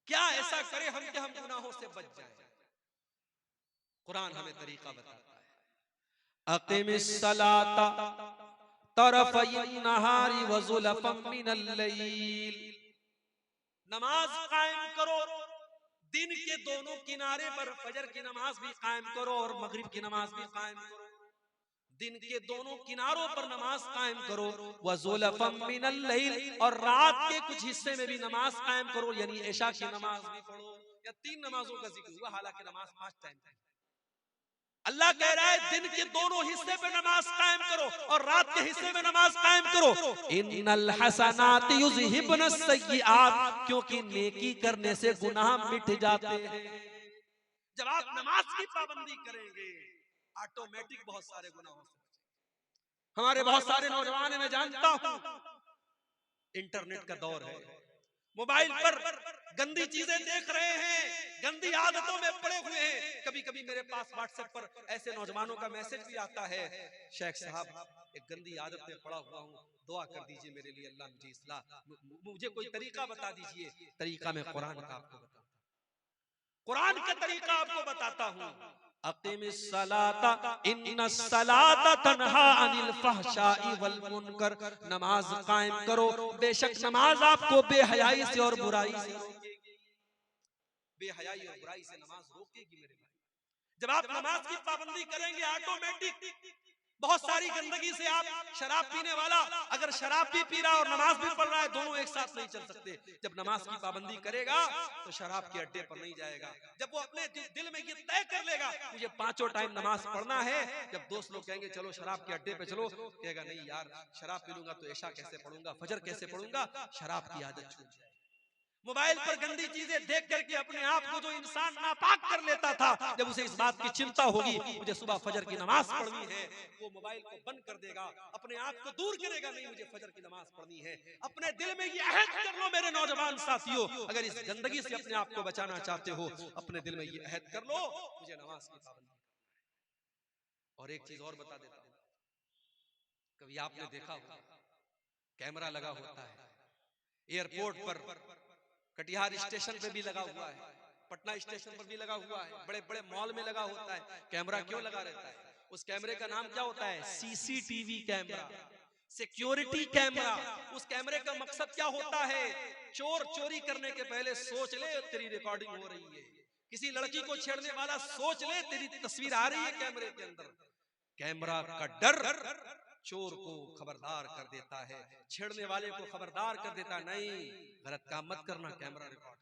क्या ऐसा करें हम कि हम गुनाहों से बच जाएं? कुरान हमें तरीका बताता है। अक़िमिस सलाता तरफ़इन नहारी व ज़ुलफ़म मिनल लैल, नमाज कायम करो दिन के दोनों किनारे पर। फजर की नमाज भी कायम करो और मगरिब की नमाज भी कायम करो। दिन के दोनों किनारों पर नमाज कायम करो। व ज़ुलफ़म मिनल लैल, और रात के कुछ हिस्से में भी नमाज कायम करो, यानी इशा की नमाज भी पढ़ो। या 3 नमाजों का जिक्र हुआ, हालांकि नमाज 5 टाइम है। अल्लाह कह रहा है दिन के दोनों हिस्से पे नमाज कायम करो और रात के हिस्से में नमाज कायम करो। इन्नल हसनाति युज़हिबन सय्यिआत, क्योंकि नेकी करने से गुनाह मिट जाते हैं। जब आप नमाज की पाबंदी करेंगे, ऑटोमेटिक बहुत सारे गुनाहों से बचेंगे। हमारे बहुत सारे नौजवान, मैं जानता हूं, इंटरनेट का दौर है, मोबाइल पर गंदी चीजें देख रहे हैं, गंदी आदतों में पड़े हुए हैं। कभी कभी मेरे पास व्हाट्सएप पर ऐसे नौजवानों का मैसेज भी आता है, शेख साहब एक गंदी आदत में पड़ा हुआ हूँ, दुआ कर दीजिए मेरे लिए, अल्लाह मुझे इस्लाह, मुझे कोई तरीका बता दीजिए। तरीका मैं कुरान का आपको बताता हूँ, कुरान का तरीका आपको बताता हूँ। अक़िमिस सलाता इन्नस सलाता तन्हा अनिल फ़हशाई वल मुनकर, नमाज कायम करो, बेशक नमाज आपको बेहयाई से और बुराई से रोकेगी। बेहयाई और बुराई से नमाज रोकेगी मेरे भाई। जब आप नमाज की पाबंदी करेंगे, ऑटोमेटिक बहुत सारी गंदगी से, आप शराब पीने वाला अगर शराब भी पी रहा है और नमाज भी पढ़ रहा है, दोनों एक साथ नहीं चल सकते। जब नमाज की पाबंदी करेगा तो शराब के अड्डे पर नहीं जाएगा। जब वो अपने दिल में ये तय कर लेगा मुझे 5 टाइम नमाज पढ़ना है, जब दोस्त लोग कहेंगे चलो शराब के अड्डे पे चलो, कहेगा नहीं यार, शराब पी लूंगा तो ऐशा कैसे पढ़ूंगा, फजर कैसे पढ़ूंगा, शराब की आदत छूट जाएगी। मोबाइल पर गंदी चीजें देख करके अपने आप को जो इंसान नापाक कर लेता था, जब उसे इस बात की चिंता होगी मुझे सुबह फजर की नमाज पढ़नी है, वो मोबाइल को बंद कर देगा, अपने आप को दूर करेगा, नहीं मुझे फजर की नमाज पढ़नी है। अपने दिल में ये अहद कर लो मेरे नौजवान साथियों, अगर इस गंदगी से अपने आप को बचाना चाहते हो, अपने दिल में ये अहद कर लो मुझे नमाज की पाबंदी। और एक चीज और बता देता हूं, कभी आपने देखा होगा कैमरा लगा होता है एयरपोर्ट पर, कटिहार स्टेशन पे भी लगा हुआ है, पटना स्टेशन पर भी लगा हुआ है, बड़े बड़े मॉल में लगा होता है। कैमरा क्यों लगा रहता है? उस कैमरे का नाम क्या होता है? CCTV camera, security camera. उस कैमरे का मकसद क्या होता है? चोर चोरी करने के पहले सोच ले तेरी रिकॉर्डिंग हो रही है, किसी लड़की को छेड़ने वाला सोच ले तेरी तस्वीर आ रही है कैमरे के अंदर। कैमरा का डर चोर को खबरदार कर देता है, छेड़ने वाले को खबरदार कर देता, नहीं गलत काम मत करना, कैमरा रिकॉर्ड।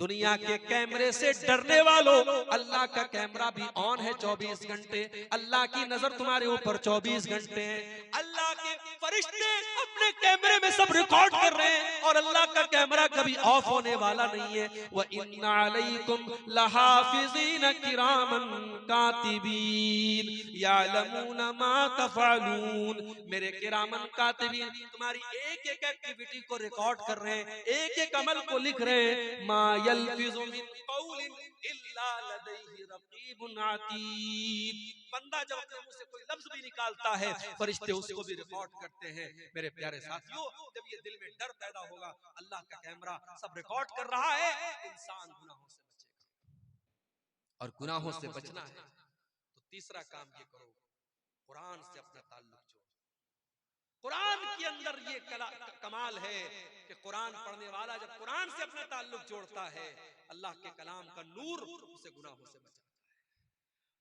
दुनिया के कैमरे से डरने वालों, अल्लाह का कैमरा भी ऑन है 24 घंटे। अल्लाह की नजर तुम्हारे ऊपर 24 घंटे है। अल्लाह के फरिश्ते अपने कैमरे में सब रिकॉर्ड कर रहे हैं और अल्लाह का कैमरा कभी ऑफ होने वाला नहीं है। व इन्ना अलैकुम लहाफिज़ीन किरामन कातिबीन यअलमून मा तफ़अलून। मेरे किरामन कातिबीन तुम्हारी एक एक एक्टिविटी को रिकॉर्ड कर रहे हैं, एक एक अमल को लिख रहे हैं। मा यल्फिज़ु मिन क़ौलिन इल्ला लदैहि रक़ीबुन अतीद। बंदा जब अपने मुंह से कोई लफ्ज भी निकालता है, फरिश्ते उसको भी रिकॉर्ड करते हैं। मेरे प्यारे साथियों, जब ये दिल में डर पैदा होगा, अल्लाह का कैमरा सब रिकॉर्ड कर रहा है, इंसान गुनाहों से बचेगा। और गुनाहों से बचना है तो तीसरा काम ये करो, कुरान से अपना ताल्लुक जोड़ो। कुरान के अंदर ये कमाल है कि कुरान पढ़ने वाला जब कुरान से अपना ताल्लुक जोड़ता है, अल्लाह के कलाम का नूर उसे गुनाहों से बचाता है।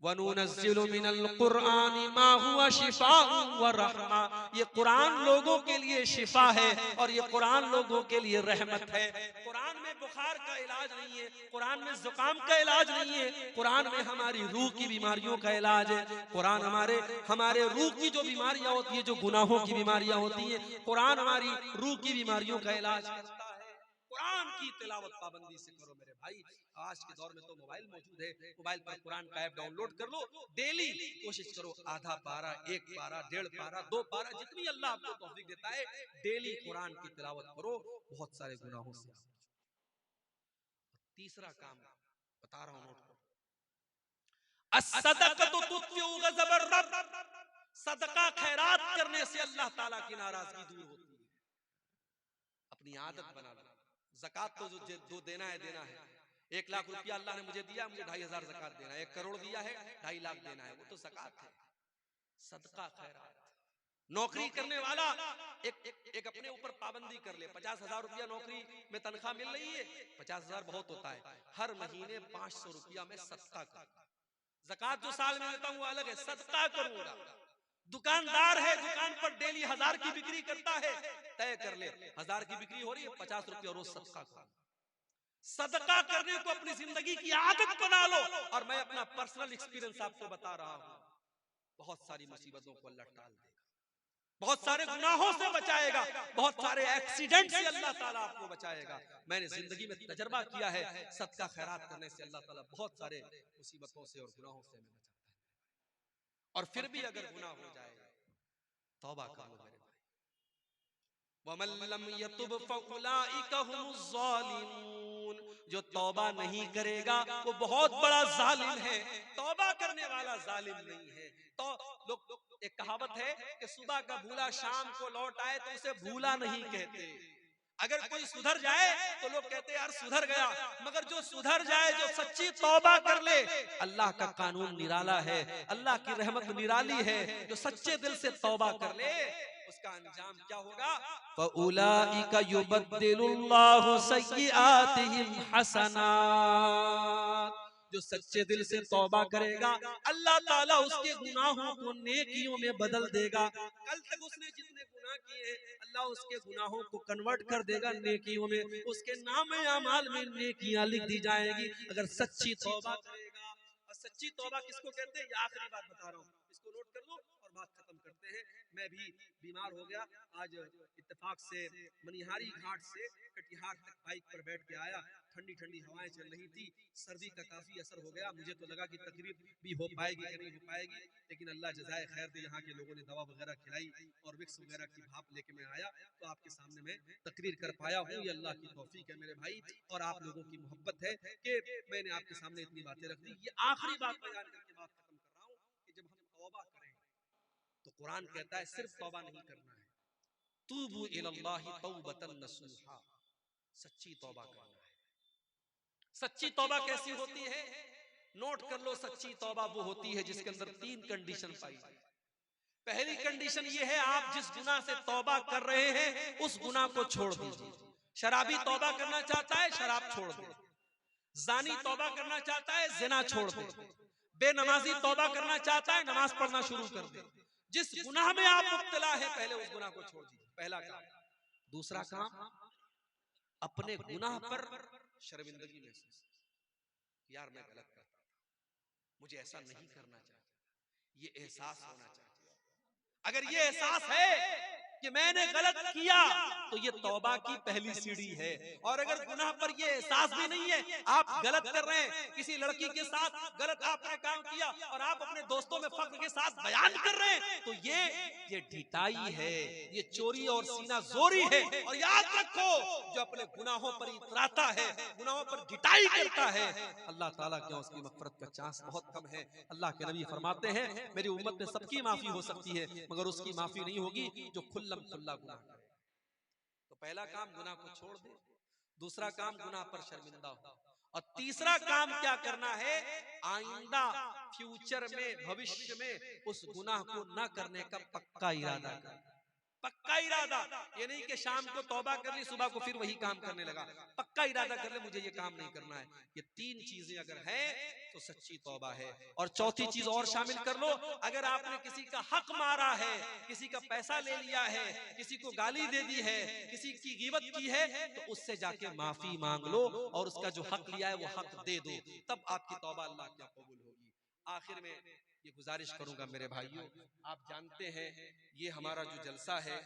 वनुनज़्ज़िलु मिनल कुरआनि मा हुवा शिफ़ाउन व रहमा। ये कुरान लोगों के लिए शिफा है और ये कुरान लोगों के लिए रहमत है। कुरान में बुखार का इलाज नहीं है, कुरान में जुकाम का इलाज नहीं है, कुरान में हमारी रूह की बीमारियों का इलाज है। कुरान हमारे रूह की जो बीमारियां होती है, जो गुनाहों की बीमारियां होती हैं, कुरान हमारी रूह की बीमारियों का इलाज करता है। कुरान की तिलावत पाबंदी से करो मेरे भाई। आज के दौर में तो मोबाइल मौजूद है, मोबाइल पर कुरान का ऐप डाउनलोड कर लो, डेली कोशिश करो आधा पारा, एक पारा, 1.5 पारा, 2 पारा, जितनी अल्लाह आपको तौफीक देता है, डेली कुरान की तिलावत करो, बहुत सारे गुनाहों से। तीसरा काम बता रहा हूं, नोट करो, अस्सदक़तु तुत्फ़िउ ग़ज़बर रब। सदका खैरात करने से अल्लाह ताला की नाराजगी दूर होती है। अपनी आदत बना लो। ज़कात तो जो देना है। 1 लाख रुपया अल्लाह ने मुझे दिया, मुझे 2,500 ज़कात देना है। 1 करोड़ दिया है, 2.5 लाख देना है, वो तो ज़कात है। सदका खैरात। नौकरी करने वाला एक अपने ऊपर पाबंदी कर ले, 50,000 रुपया नौकरी में तनख्वाह मिल रही है, 50,000 बहुत होता है, हर महीने 500 रुपया में सदका करूंगा। ज़कात जो साल में देता हूं वो अलग है, सदका करूंगा। दुकानदार है, दुकान पर डेली 1000 की बिक्री करता है, तय कर ले 1000 की बिक्री हो रही है, 50 रुपया रोज सदका करो। सदका करने को अपनी जिंदगी की आदत बना लो। और मैं अपना पर्सनल एक्सपीरियंस आपको बता रहा हूं, बहुत सारी मुसीबतों को अल्लाह टाल देगा, बहुत सारे गुनाहों से बचाएगा, बहुत सारे एक्सीडेंट से अल्लाह ताला आपको बचाएगा। मैंने जिंदगी में तजर्बा किया है, सदका खैरात करने से अल्लाह ताला बहुत सारे मुसीबतों से और गुनाहों से हमें बचाता है। और फिर भी अगर गुनाह हो जाए, तौबा कर लो मेरे भाई। वमन लम यतुब फउलाइका हुमुज़ ज़ालिमून। जो तौबा नहीं करेगा वो बहुत बड़ा जालिम है, तौबा करने वाला जालिम नहीं है। तो लोग, एक कहावत है कि सुबह का भूला शाम को लौट आए तो उसे भूला नहीं कहते। अगर कोई सुधर जाए तो लोग कहते हैं यार सुधर गया, मगर जो सुधर जाए, जो सच्ची तौबा कर ले, अल्लाह का कानून निराला है, अल्लाह की रहमत निराली है। जो सच्चे दिल से तौबा कर ले उसका अंजाम क्या होगा? फउलाइका युबद्दिलुल्लाहु सय्यिआतिहिम हसनात। जो सच्चे दिल से तौबा करेगा अल्लाह ताला उसके गुनाहों को नेकियों में बदल देगा। कल तक उसने जितने गुनाह किए हैं अल्लाह उसके गुनाहों को कन्वर्ट कर देगा नेकियों में, उसके नामे अमाल में नेकियां लिख दी जाएगी अगर सच्ची तौबा करेगा। और सच्ची तौबा किसको कहते हैं, ये आखिरी बात बता रहा हूँ, इसको नोट कर लो और बात खत्म करते हैं। मैं भी बीमार हो गया, आज इत्तेफाक से मनिहारी घाट से कटिहार तक बाइक पर बैठ के आया। ठंडी ठंडी हवाएं चल रही थी, सर्दी का काफी असर हो गया। मुझे तो लगा कि तकरीर भी हो पाएगी कि नहीं हो पाएगी, लेकिन अल्लाह जज़ाए खैर दे, यहाँ के लोगों ने दवा वगैरह खिलाई और विक्स वगैरह की भाप लेके मैं आया तो आपके सामने मैं तकरीर कर पाया हूँ। ये अल्लाह की तौफीक है मेरे भाई, और आप लोगों की मोहब्बत है कि मैंने आपके सामने इतनी बातें रख दी। ये आखिरी बात बयान करके बात खत्म कर रहा हूँ कि जब हम तौबा करें तो कुरान कहता है सिर्फ तौबा नहीं करना है, तूबू इलल्लाहि तौबतन नसूहा, सच्ची तौबा करना है। सच्ची तौबा कैसी होती है? नोट कर लो, सच्ची तौबा वो होती है जिसके अंदर 3 कंडीशन पाई जाए। पहली कंडीशन ये है, आप जिस गुनाह से तौबा कर रहे हैं उस गुनाह को छोड़ दीजिए। शराबी तौबा करना चाहता है, शराब छोड़ दे। जानी तौबा करना चाहता है, जिना छोड़ दे। बेनमाजी तौबा करना चाहता है, नमाज पढ़ना शुरू कर दे। जिस गुनाह में आप मुब्तला है पहले उस गुनाह को छोड़ दीजिए, पहला काम। दूसरा काम, अपने गुनाह पर शर्मिंदगी महसूस, यार मैं गलत करता था, मुझे ऐसा नहीं करना चाहिए, ये एहसास होना चाहिए। अगर ये एहसास है कि मैंने गलत किया तो ये तौबा की पहली सीढ़ी है। और अगर गुनाह पर ये एहसास भी नहीं है, आप गलत कर रहे हैं, किसी लड़की के साथ गलत आपने काम किया और आप अपने दोस्तों में फख्र के साथ बयान कर रहे हैं, तो ये ढिठाई है, ये चोरी और सीना जोरी है। और याद रखो, जो अपने गुनाहों पर इतराता है, गुनाहों पर ढिठाई करता है, अल्लाह ताला के उसकी मग़फ़िरत का चांस बहुत कम है। अल्लाह के नबी फरमाते हैं, मेरी उम्मत में सबकी माफी हो सकती है मगर उसकी माफी नहीं होगी जो खुल्लम खुल्ला गुनाह करे। तो पहला काम, गुनाह को छोड़ दे। दूसरा काम, गुनाह पर शर्मिंदा हो। और तीसरा काम क्या करना है, आइंदा फ्यूचर में, भविष्य में उस गुनाह को न करने का पक्का इरादा कर। पक्का इरादा, ये नहीं कि शाम को तौबा कर ली, सुबह को फिर वही काम करने लगा। पक्का इरादा कर ले, मुझे ये काम नहीं करना है। ये 3 चीजें अगर है तो सच्ची तौबा है। और चौथी चीज और शामिल कर लो, अगर आपने किसी का हक मारा है, किसी का पैसा ले लिया है, किसी को गाली दे दी है, किसी की गिबत की है, तो उससे जाके माफी मांग लो और उसका जो हक लिया है वो हक दे दो, तब आपकी तौबा अल्लाह की कबूल होगी। आखिर में ये गुजारिश करूंगा मेरे भाइयों, आप जानते हैं ये हमारा जो जलसा है